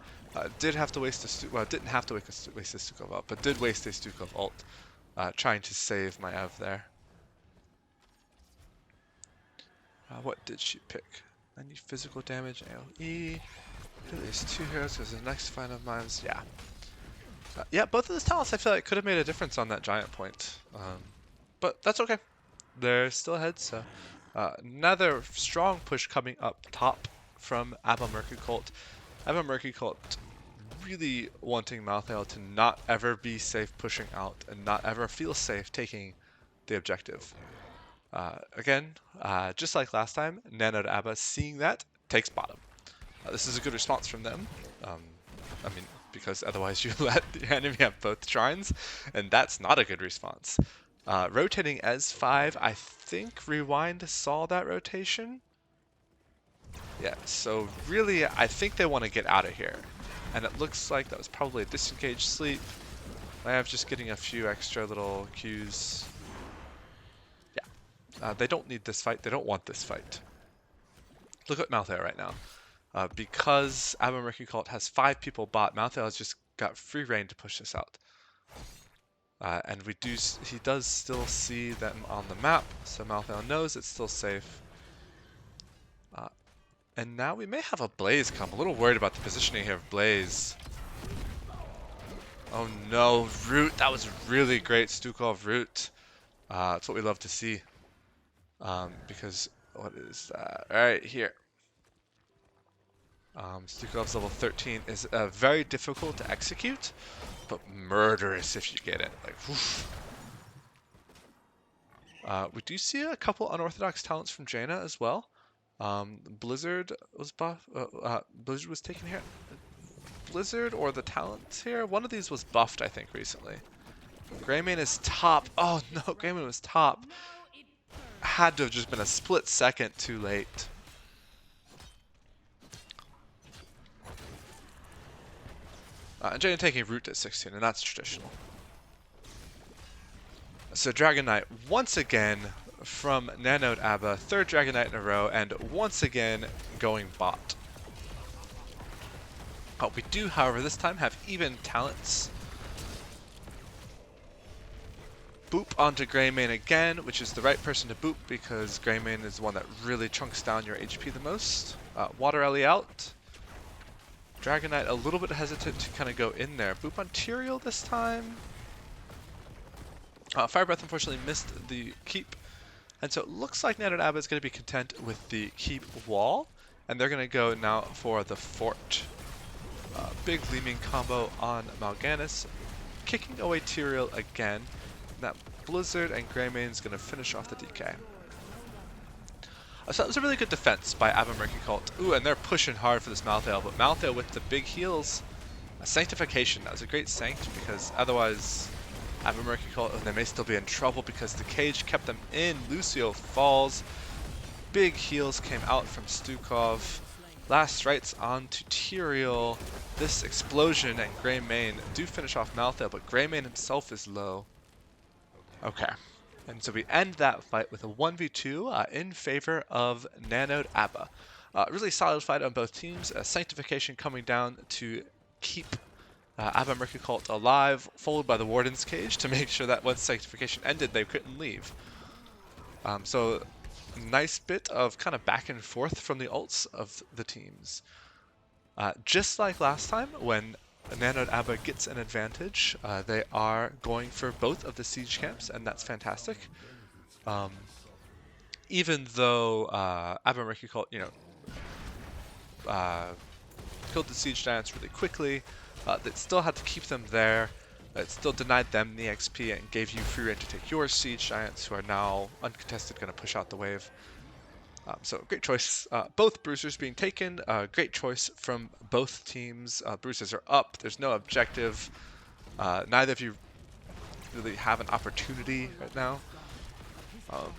Did have to waste a well, didn't have to waste a Stukov ult, but did waste a Stukov ult, trying to save Mayav there. What did she pick? I need physical damage, AoE. Do these two heroes because the next fight of mine's, yeah. Yeah, both of those talents I feel like could have made a difference on that giant point. But that's okay. They're still ahead, so another strong push coming up top from Abba Murky Cult. Abba Murky Cult really wanting Malthael to not ever be safe pushing out and not ever feel safe taking the objective. Again, just like last time, Nanoed Abba seeing that takes bottom. This is a good response from them. I mean, because otherwise you let the enemy have both shrines, and that's not a good response. Rotating S5, I think Rewind saw that rotation. Yeah, so really, I think they want to get out of here. And it looks like that was probably a disengaged sleep. I have just getting a few extra little Qs. Yeah, they don't need this fight. They don't want this fight. Look at Malthael right now. Because Abba Murky Cult has 5 people bot, Malthael has just got free reign to push this out. And he does still see them on the map, so Malthael knows it's still safe. And now we may have a Blaze come. A little worried about the positioning here of Blaze. Oh no, Root! That was really great Stukov Root. That's what we love to see. Because, what is that? Right here. Stukov's level 13 is very difficult to execute, but murderous if you get it. Like, we do see a couple unorthodox talents from Jaina as well. Blizzard was Blizzard was taken here. Blizzard or the talents here? One of these was buffed, I think, recently. Greymane is top. Oh no, Greymane was top. Had to have just been a split second too late. Jaina taking Root at 16, and that's traditional. So Dragon Knight, once again, from Nanoed Abba, third Dragon Knight in a row, and once again, going bot. We do, however, this time have even talents. Boop onto Greymane again, which is the right person to boop because Greymane is the one that really chunks down your HP the most. Water Ellie out. Dragon Knight a little bit hesitant to kind of go in there. Boop on Tyrael this time. Fire Breath unfortunately missed the keep. And so it looks like Nanoed Abba is going to be content with the keep wall. And they're going to go now for the fort. Big Gleaming combo on Mal'Ganis. Kicking away Tyrael again. That Blizzard and Greymane is going to finish off the DK. So that was a really good defense by Abba Murky Cult. Ooh, and they're pushing hard for this Malthael, but Malthael with the big heals. Sanctification, that was a great sanct because otherwise Abba Murky Cult, they may still be in trouble because the cage kept them in. Lucio falls. Big heals came out from Stukov. Last rites on to Tyrael. This explosion and Greymane do finish off Malthael, but Greymane himself is low. Okay. And so we end that fight with a 1v2 in favor of Nanoed Abba. Really solid fight on both teams. Sanctification coming down to keep Abba Murky Cult alive, followed by the Warden's Cage to make sure that once Sanctification ended, they couldn't leave. So nice bit of kind of back and forth from the ults of the teams. Just like last time, when Nanoed Abba gets an advantage, they are going for both of the siege camps, and that's fantastic. Even though Abba Murky Cult, killed the siege giants really quickly, it still had to keep them there. It still denied them the XP and gave you free reign to take your siege giants, who are now uncontested, going to push out the wave. So great choice. Both bruisers being taken. Great choice from both teams. Bruisers are up. There's no objective. Neither of you really have an opportunity right now. Um,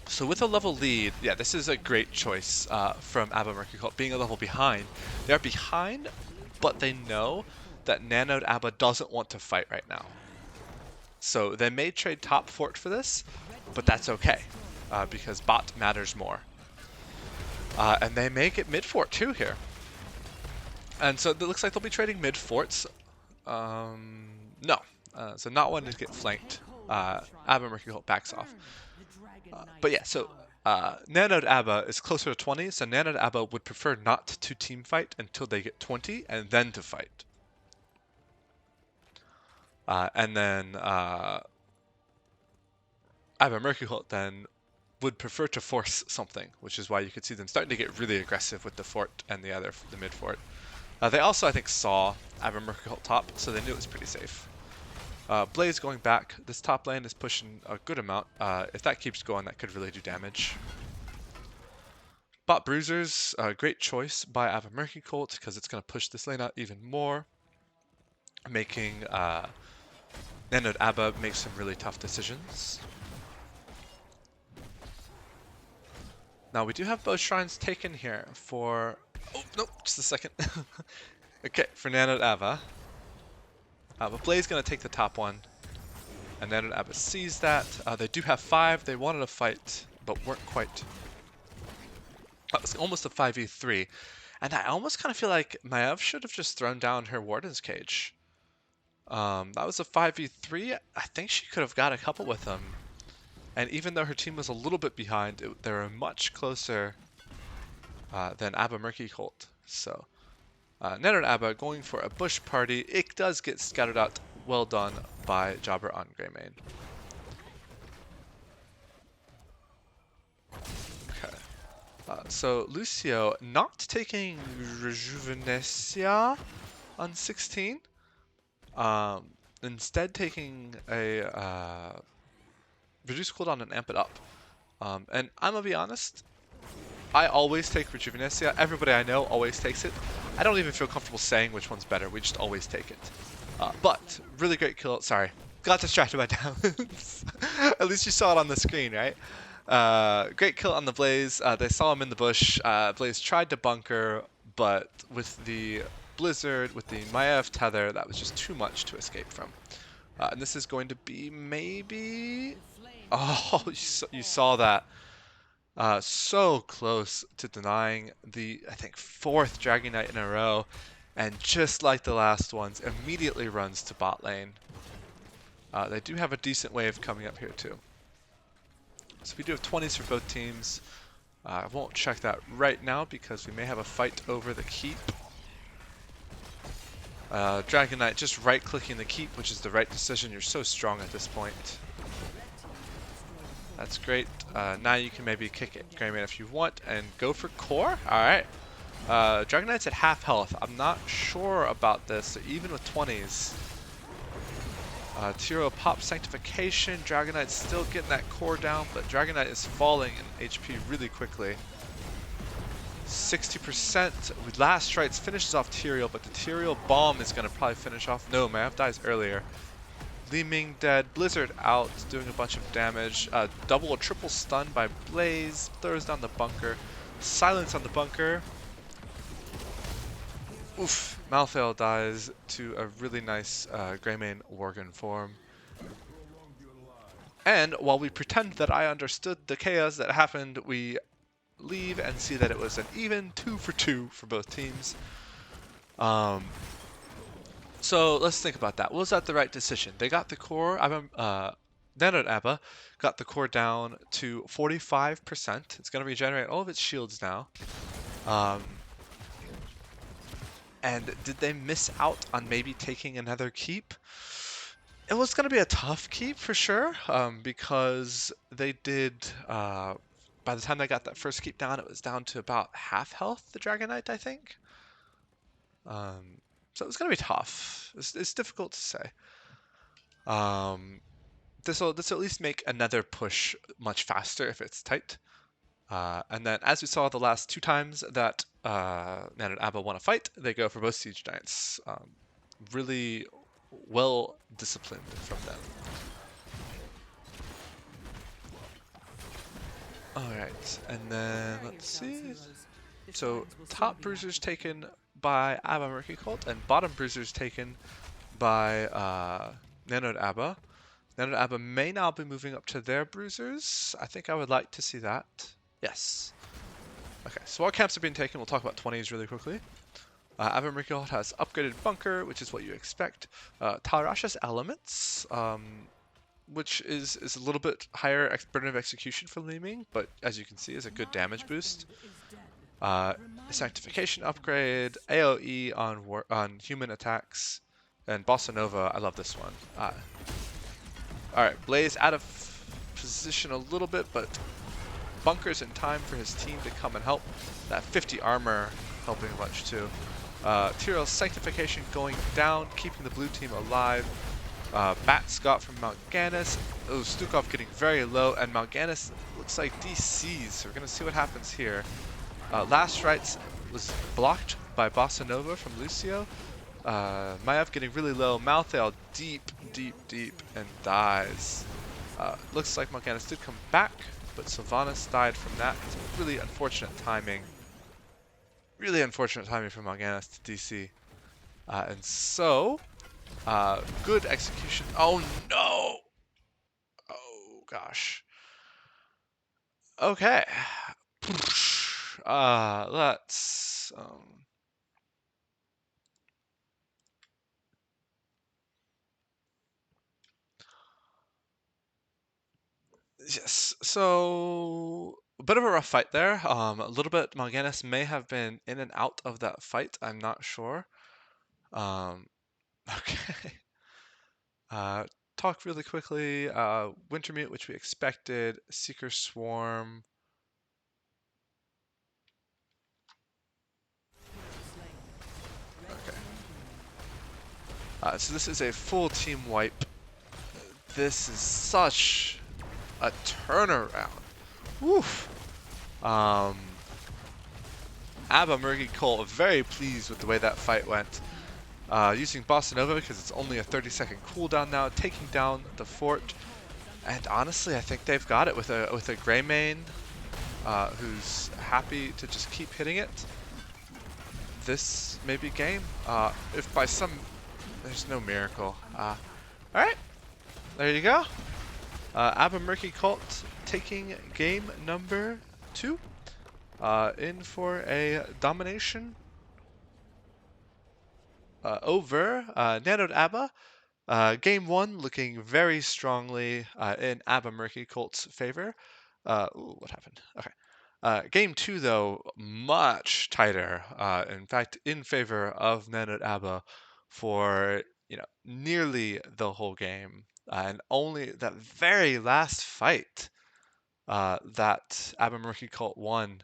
so with a level lead, yeah, this is a great choice from ABBA Murky Cult. Being a level behind, they're behind, but they know that Nanoed ABBA doesn't want to fight right now. So they may trade top fort for this, but that's okay, because bot matters more. And they may get mid fort too here. And so it looks like they'll be trading mid forts. No. So not wanting to get flanked. ABBA Murky Cult backs off. But yeah, so Nanoed ABBA is closer to 20, so Nanoed ABBA would prefer not to team fight until they get 20 and then to fight. And then ABBA Murky Cult then would prefer to force something, which is why you could see them starting to get really aggressive with the fort and the mid fort. They also, I think, saw ABBA Murky Cult top, so they knew it was pretty safe. Blaze going back. This top lane is pushing a good amount. If that keeps going, that could really do damage. Bot Bruisers, great choice by ABBA Murky Cult because it's going to push this lane out even more, making Nanoed ABBA make some really tough decisions. Now we do have both shrines taken here for... Oh, no, just a second. Okay, for Nanoed ABBA. But Blaze going to take the top one. And Nanoed ABBA sees that. They do have 5. They wanted to fight, but weren't quite... That was almost a 5v3. And I almost kind of feel like Maev should have just thrown down her Warden's Cage. That was a 5v3. I think she could have got a couple with them. And even though her team was a little bit behind, they were much closer than ABBA Murky Cult. So, Nanoed ABBA going for a bush party. It does get scattered out. Well done by Jobber on Greymane. Okay. So, Lucio not taking Rejuvenecia on 16. Instead taking a reduce cooldown and amp it up. And I'm gonna be honest, I always take Rejuvenecia. Everybody I know always takes it. I don't even feel comfortable saying which one's better. We just always take it. But really great kill. Sorry, got distracted by talents. At least you saw it on the screen, right? Great kill on the Blaze. They saw him in the bush. Blaze tried to bunker, but with the Blizzard, with the Maev tether, that was just too much to escape from. And this is going to be maybe... Oh, you saw that. So close to denying the, I think, 4th Dragon Knight in a row. And just like the last ones, immediately runs to bot lane. They do have a decent wave coming up here too. So we do have 20s for both teams. I won't check that right now because we may have a fight over the keep. Dragon Knight just right-clicking the keep, which is the right decision. You're so strong at this point. That's great. Now you can maybe kick it, Greymane, if you want, and go for core. All right. Dragon Knight's at half health. I'm not sure about this. So even with 20s, Tiro pop Sanctification. Dragon Knight's still getting that core down, but Dragon Knight is falling in HP really quickly. 60%. Last Strikes finishes off Tyrael, but the Tyrael bomb is going to probably finish off. No, Maev dies earlier. Li Ming dead. Blizzard out, doing a bunch of damage. Double or triple stun by Blaze. Throws down the bunker. Silence on the bunker. Oof. Malthael dies to a really nice Greymane Worgen form. And while we pretend that I understood the chaos that happened, we leave and see that it was an even 2 for 2 for both teams. So let's think about that. Was that the right decision? They got the core. Nanoed ABBA got the core down to 45%. It's going to regenerate all of its shields now. And did they miss out on maybe taking another keep? It was going to be a tough keep for sure, because they did, by the time they got that first keep down, it was down to about half health, the Dragon Knight, I think. So it was going to be tough. It's difficult to say. This will at least make another push much faster if it's tight. And then, as we saw the last 2 times that Nanoed ABBA want to fight, they go for both Siege Giants. Really well disciplined from them. All right, and then Prepare let's yourselves, see. heroes. The So shrines will soon top be bruisers activated. taken by Abba Murky Cult, and bottom bruisers taken by Nanoed Abba. Nanoed Abba may now be moving up to their bruisers. I think I would like to see that. Yes. Okay, so while camps are being taken, we'll talk about 20s really quickly. Abba Murky Cult has upgraded bunker, which is what you expect. Talrasha's elements, which is a little bit higher burden of execution for Leeming, but as you can see, is a good My damage boost. husband is dead. Uh, Remind this Sanctification pagan upgrade, priest. AoE on human attacks, and Bossa Nova. I love this one. All right, Blaze out of position a little bit, but bunkers in time for his team to come and help. That 50 armor helping a bunch too. Tyrell's Sanctification going down, keeping the blue team alive. Bat Scott from Mount Ganis. Oh, Stukov getting very low, and Mount Ganis looks like DCs, so we're going to see what happens here. Last Rites was blocked by Bossa Nova from Lucio. Maiev getting really low. Malthael deep, deep, deep, and dies. Looks like Mount Ganis did come back, but Sylvanas died from that. It's really unfortunate timing. Really unfortunate timing from Mount Ganis to DC. And so, good execution. Oh no! Oh gosh. Okay. Let's yes. So a bit of a rough fight there. A little bit. Mal'Ganis may have been in and out of that fight. I'm not sure. Um, okay. Uh, talk really quickly. Wintermute, which we expected. Seeker Swarm. Okay. So this is a full team wipe. This is such a turnaround. Woof. Um, Abba Murky Cole very pleased with the way that fight went. Using Bossa Nova because it's only a 30-second cooldown now, taking down the fort. And honestly, I think they've got it with a Greymane who's happy to just keep hitting it. This may be game. If by some, there's no miracle. All right, there you go. Abba Murky Cult taking game number 2. In for a domination over Nanoed Abba. Game 1 looking very strongly in Abba Murky Colt's favor. Ooh, what happened? Okay. Game 2, though, much tighter. In fact, in favor of Nanoed Abba for nearly the whole game. And only that very last fight that Abba Murky Cult won.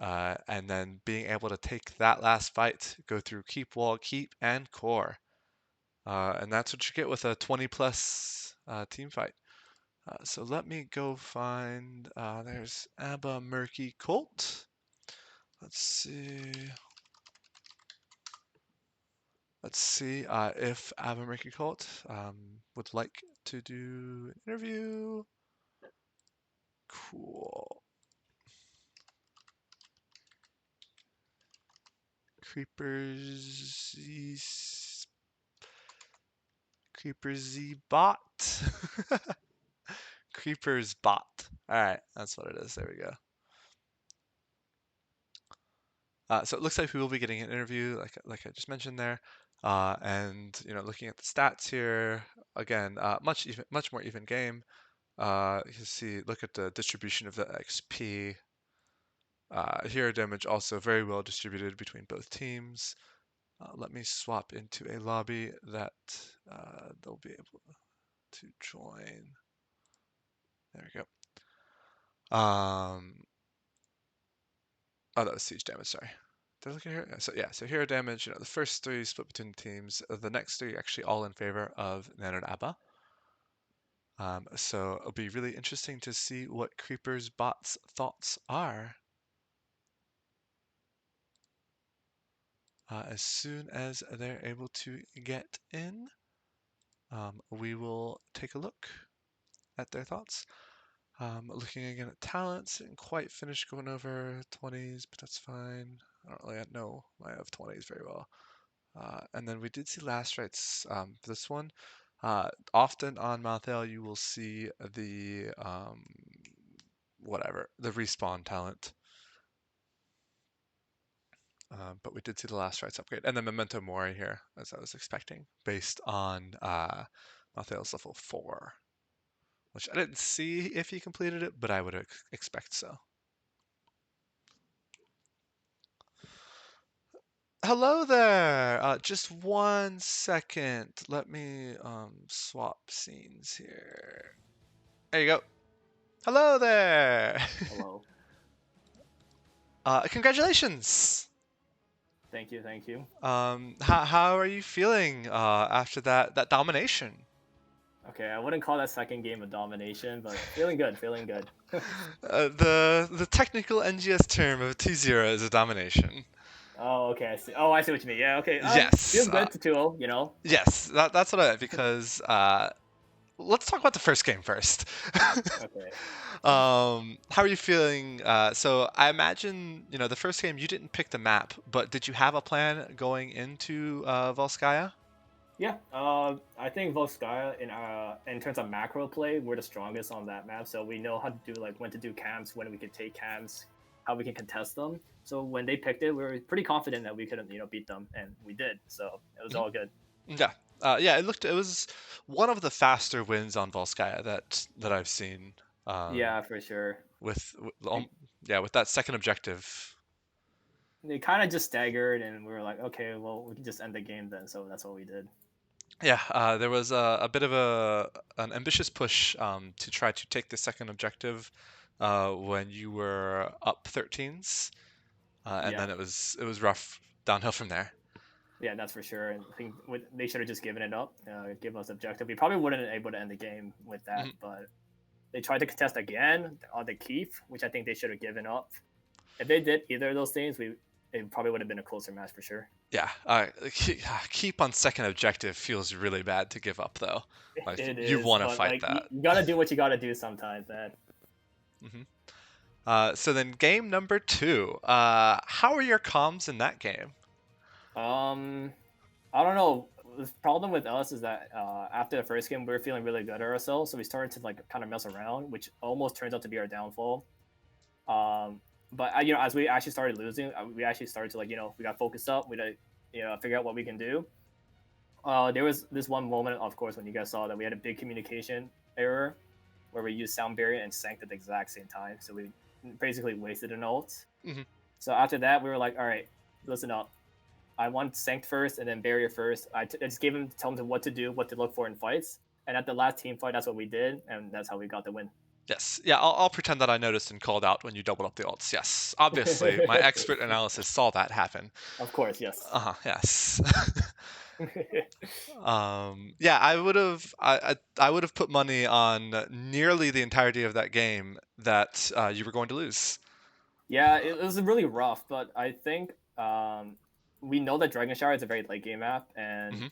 And then being able to take that last fight, go through keep, wall, keep, and core. And that's what you get with a 20 plus team fight. So let me go find, there's Abba Murky Colt. Let's see. Let's see if Abba Murky Colt would like to do an interview. Cool. Creepers. Creepers bot. Creepers bot. All right, that's what it is. There we go. So it looks like we will be getting an interview, like I just mentioned there, and looking at the stats here, again, much more even game. You can see, look at the distribution of the XP. Hero damage also very well distributed between both teams. Let me swap into a lobby that they'll be able to join. There we go. Oh, that was siege damage, sorry. Did I look at here? So hero damage, the first 3 split between the teams. The next 3 actually all in favor of Nanoed Abba. So it'll be really interesting to see what Creeper's bot's thoughts are. As soon as they're able to get in, we will take a look at their thoughts. Looking again at talents, didn't quite finish going over 20s, but that's fine. I don't really know my of 20s very well. And then we did see last rites for this one. Often on Malthael, you will see the the respawn talent. But we did see the last rites upgrade, and then Memento Mori here, as I was expecting, based on Malthael's level 4, which I didn't see if he completed it, but I would expect so. Hello there! Just 1 second. Let me swap scenes here. There you go. Hello there! Hello. Congratulations! Thank you, thank you. How are you feeling after that domination? Okay, I wouldn't call that second game a domination, but feeling good, feeling good. The technical NGS term of 2-0 is a domination. Oh, okay, I see. Oh, I see what you mean. Yeah, okay. Yes, Feels good to 2-0, you know? yes, that's what because let's talk about the first game first. Okay. How are you feeling? So I imagine, the first game you didn't pick the map, but did you have a plan going into Volskaya? Yeah, I think Volskaya in terms of macro play, we're the strongest on that map, so we know how to do like when to do camps, when we can take camps, how we can contest them. So when they picked it, we were pretty confident that we could, beat them, and we did. So it was Mhm. all good. Yeah, yeah. It was one of the faster wins on Volskaya that I've seen. Um, Yeah, for sure. with yeah, with that second objective. They kind of just staggered, and we were like, okay, well, we can just end the game then. So that's what we did. Yeah, there was a bit of an ambitious push to try to take the second objective when you were up 13s, and Yeah, then it was rough downhill from there. yeah, that's for sure. And I think they should have just given it up, give us objective. We probably wouldn't have been able to end the game with that, Mhm. but they tried to contest again on the keep, which I think they should have given up. If they did either of those things, it probably would have been a closer match for sure. Yeah, keep on second objective feels really bad to give up though. Like It you is, want to but fight like that. you gotta do what you gotta do sometimes, man. hmm so then game number 2. How are your comms in that game? Um, I don't know. The problem with us is that after the first game, we were feeling really good at ourselves, so we started to like kind of mess around, which almost turns out to be our downfall. Um, but as we actually started losing, we actually started to we got focused up. We had figure out what we can do. There was this one moment, of course, when you guys saw that we had a big communication error where we used sound barrier and sanked at the exact same time. So we basically wasted an ult. hmm So after that, we were like, all right, listen up. I want Sanct first and then Barrier first. I just gave him tell him what to do, what to look for in fights. And at the last team fight, that's what we did, and that's how we got the win. Yes, yeah. I'll pretend that I noticed and called out when you doubled up the ults. Yes, obviously my expert analysis saw that happen. Of course, yes. Yes. Yeah, I would have put money on nearly the entirety of that game that you were going to lose. Yeah, it was really rough, but I think we know that Dragon Shower is a very late game map, and hmm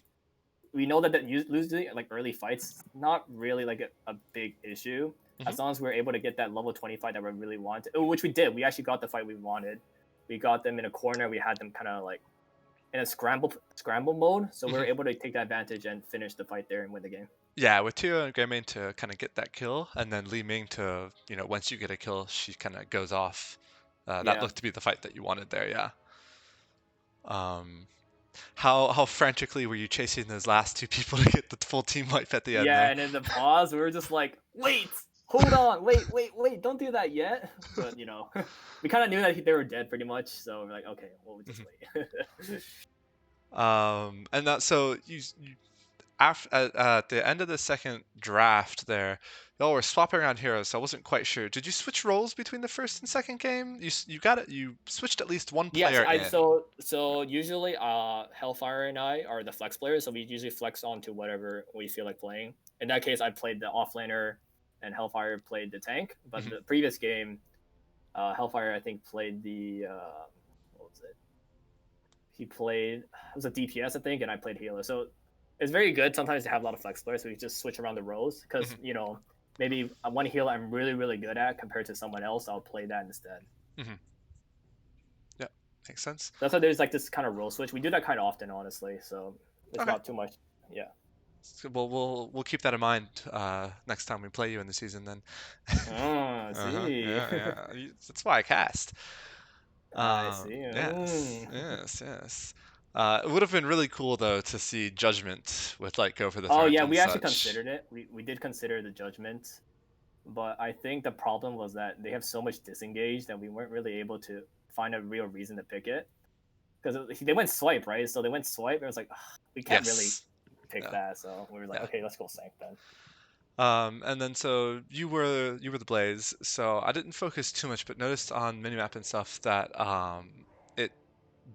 we know that losing like early fights not really like a big issue hmm as long as we're able to get that level 25 that we really wanted, which we did. We actually got the fight we wanted. We got them in a corner. We had them kind of like in a scramble mode, so we hmm were able to take that advantage and finish the fight there and win the game. Yeah, with Tio and Greymane to kind of get that kill, and then Li Ming to, once you get a kill, she kind of goes off. That Yeah, looked to be the fight that you wanted there, yeah. Um, how frantically were you chasing those last two people to get the full team wipe at the end yeah, there? and in the pause, we were just like, wait, hold on, wait, don't do that yet. But we kind of knew that they were dead pretty much, so we're like, okay, well, we'll just wait. And that so you at the end of the second draft there, y'all were swapping around heroes. So I wasn't quite sure. Did you switch roles between the first and second game? You got it. You switched at least one Yes, player I in. so usually Hellfire and I are the flex players, so we usually flex onto whatever we feel like playing. In that case, I played the offlaner, and Hellfire played the tank. But hmm the previous game, Hellfire I think played the what was it? He played it was a DPS I think, and I played healer. So it's very good sometimes to have a lot of flex players, so we just switch around the roles because hmm maybe one heal I'm really really good at compared to someone else, I'll play that instead. Hmm. Yeah, makes sense. That's why there's like this kind of role switch. We do that kind of often, honestly. So it's Okay. not too much. Yeah. So we'll keep that in mind next time we play you in the season then. Oh, I Uh-huh. see. Yeah, yeah. That's why I cast. I see. Yes, yes, yes. It would have been really cool though to see Judgment with like Go for the Oh Throat yeah, and we actually such. considered it. We did consider the judgment, but I think the problem was that they have so much disengage that we weren't really able to find a real reason to pick it because they went swipe, right? So they went swipe. And it was like, ugh, we can't really Yes. pick Yeah. that. So we were like, Yeah. okay, let's go Sank then. And then so you were the Blaze, so I didn't focus too much, but noticed on minimap and stuff that it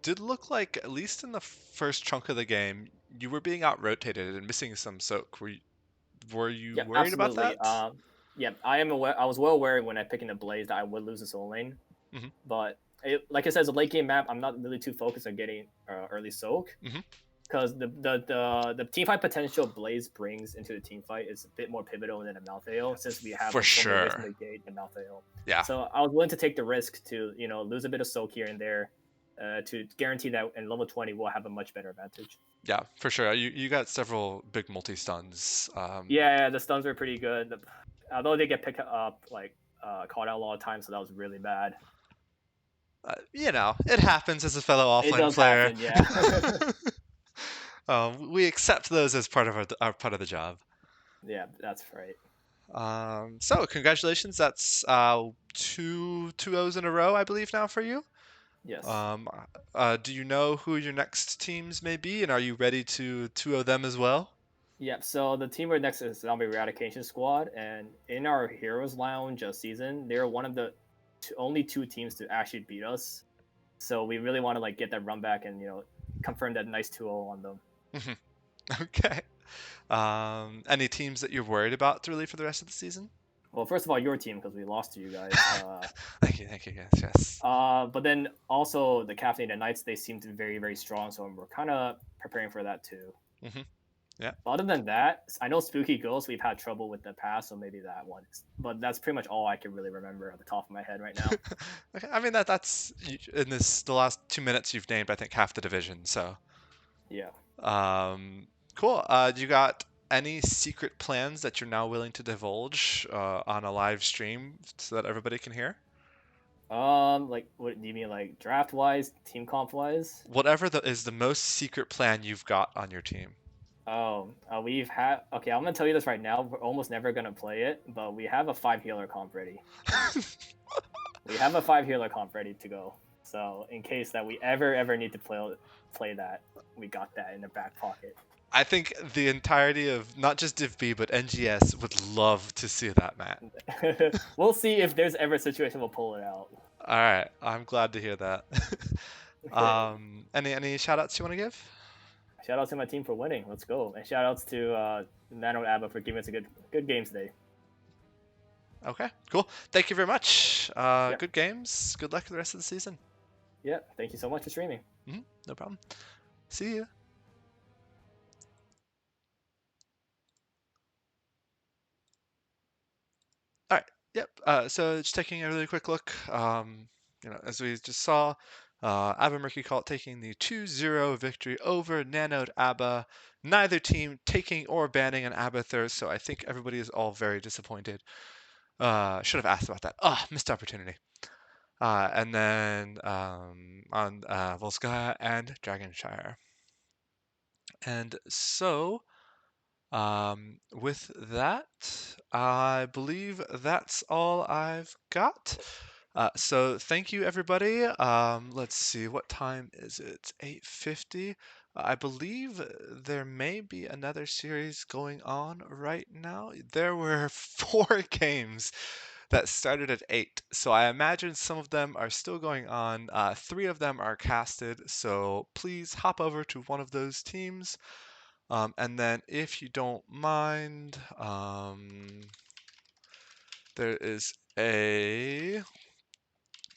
did look like at least in the first chunk of the game you were being out rotated and missing some soak. Were you Yeah, worried about absolutely. that? Yeah, I am aware. I was well aware when I picked in the Blaze that I would lose the soul lane, Hmm. but like I said, as a late game map, I'm not really too focused on getting early soak Hmm. because the team fight potential Blaze brings into the team fight is a bit more pivotal than a Malthael since we have For like so many ways to sure. negate the Malthael. Yeah. So I was willing to take the risk to lose a bit of soak here and there to guarantee that in level 20 we'll have a much better advantage. Yeah, for sure. You got several big multi stuns. Yeah, the stuns were pretty good. Although they get picked up like caught out a lot of times, so that was really bad. It happens as a fellow It offlane does player. happen, yeah. We accept those as part of our part of the job. Yeah, that's right. So congratulations. That's two O's in a row, I believe, now for you. Yes. Um, do you know who your next teams may be, and are you ready to 2-0 them as well? Yep. So the team we're next is Zombie Eradication Squad, and in our Heroes Lounge season, they're one of the only two teams to actually beat us. So we really want to like get that run back and confirm that nice 2-0 on them. Mhm. Okay. Any teams that you're worried about really for the rest of the season? Well, first of all, your team because we lost to you guys. Thank you, yes, yes. But then also the Caffeinated Knights, they seem to be very very strong, so we're kind of preparing for that too. Hmm. Yeah. But other than that, I know Spooky Ghost we've had trouble with the past, so maybe that one. But that's pretty much all I can really remember at the top of my head right now. Okay, I mean that's in the last 2 minutes you've named I think half the division. So Yeah. um, cool. Do you got any secret plans that you're now willing to divulge on a live stream so that everybody can hear? Like, what do you mean, like draft wise, team comp wise? Whatever is the most secret plan you've got on your team. Oh, we've had. Okay, I'm gonna tell you this right now. We're almost never gonna play it, but we have a 5 healer comp ready. We have a 5 healer comp ready to go. So in case that we ever need to play that, we got that in the back pocket. I think the entirety of not just Div B but NGS would love to see that, Matt. We'll see if there's ever a situation we'll pull it out. All right, I'm glad to hear that. Any shout outs you want to give? Shout out to my team for winning. Let's go. And shout outs to Nanoed Abba for giving us a good game today. Okay, cool. Thank you very much. Yep. Good games. Good luck for the rest of the season. Yep. Thank you so much for streaming. No problem. See you. All right. Yep. So just taking a really quick look. As we just saw, ABBA Murky Cult taking the 2-0 victory over Nanoed ABBA. Neither team taking or banning an ABBA thirst, so I think everybody is all very disappointed. Should have asked about that. Missed opportunity. And then on Volskaya and Dragonshire. And so, with that, I believe that's all I've got. So thank you, everybody. Let's see, what time is it? It's 8:50. I believe there may be another series going on right now. There were 4 games that started at 8, so I imagine some of them are still going on. 3 of them are casted, so please hop over to one of those teams. And then, if you don't mind, there is a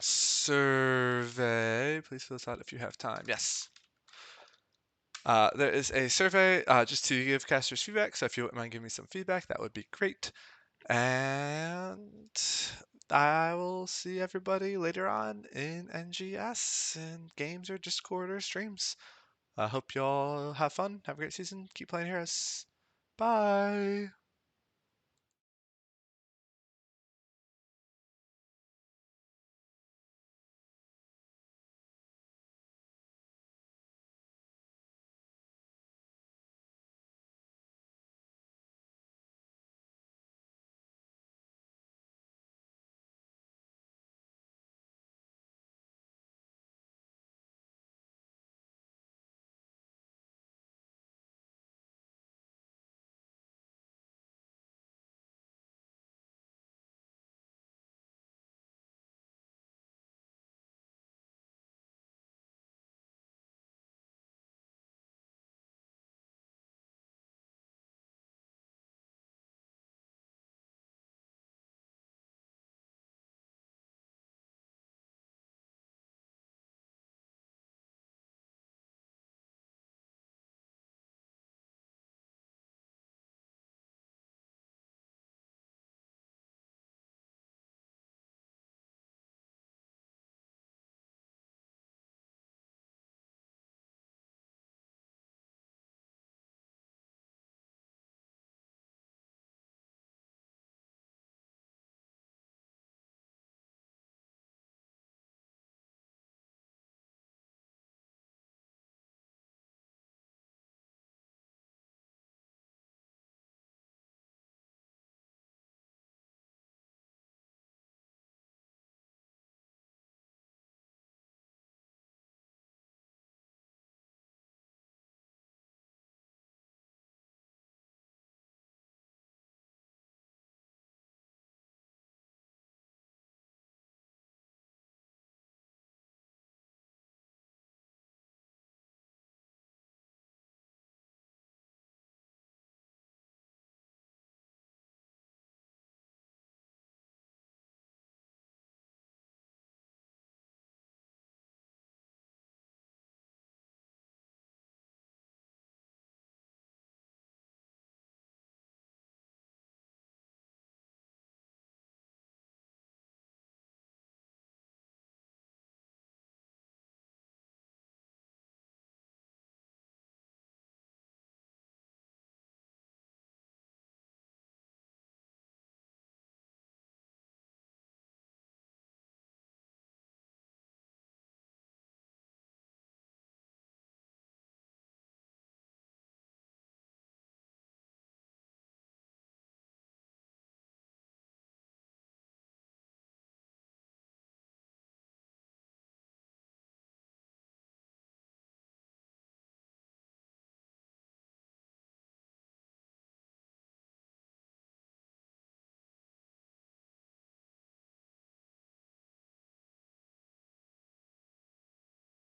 survey. Please fill this out if you have time. Yes. There is a survey just to give casters feedback. So if you wouldn't mind giving me some feedback, that would be great. And I will see everybody later on in NGS and games or Discord or streams. I hope y'all have fun. Have a great season. Keep playing heroes. Bye.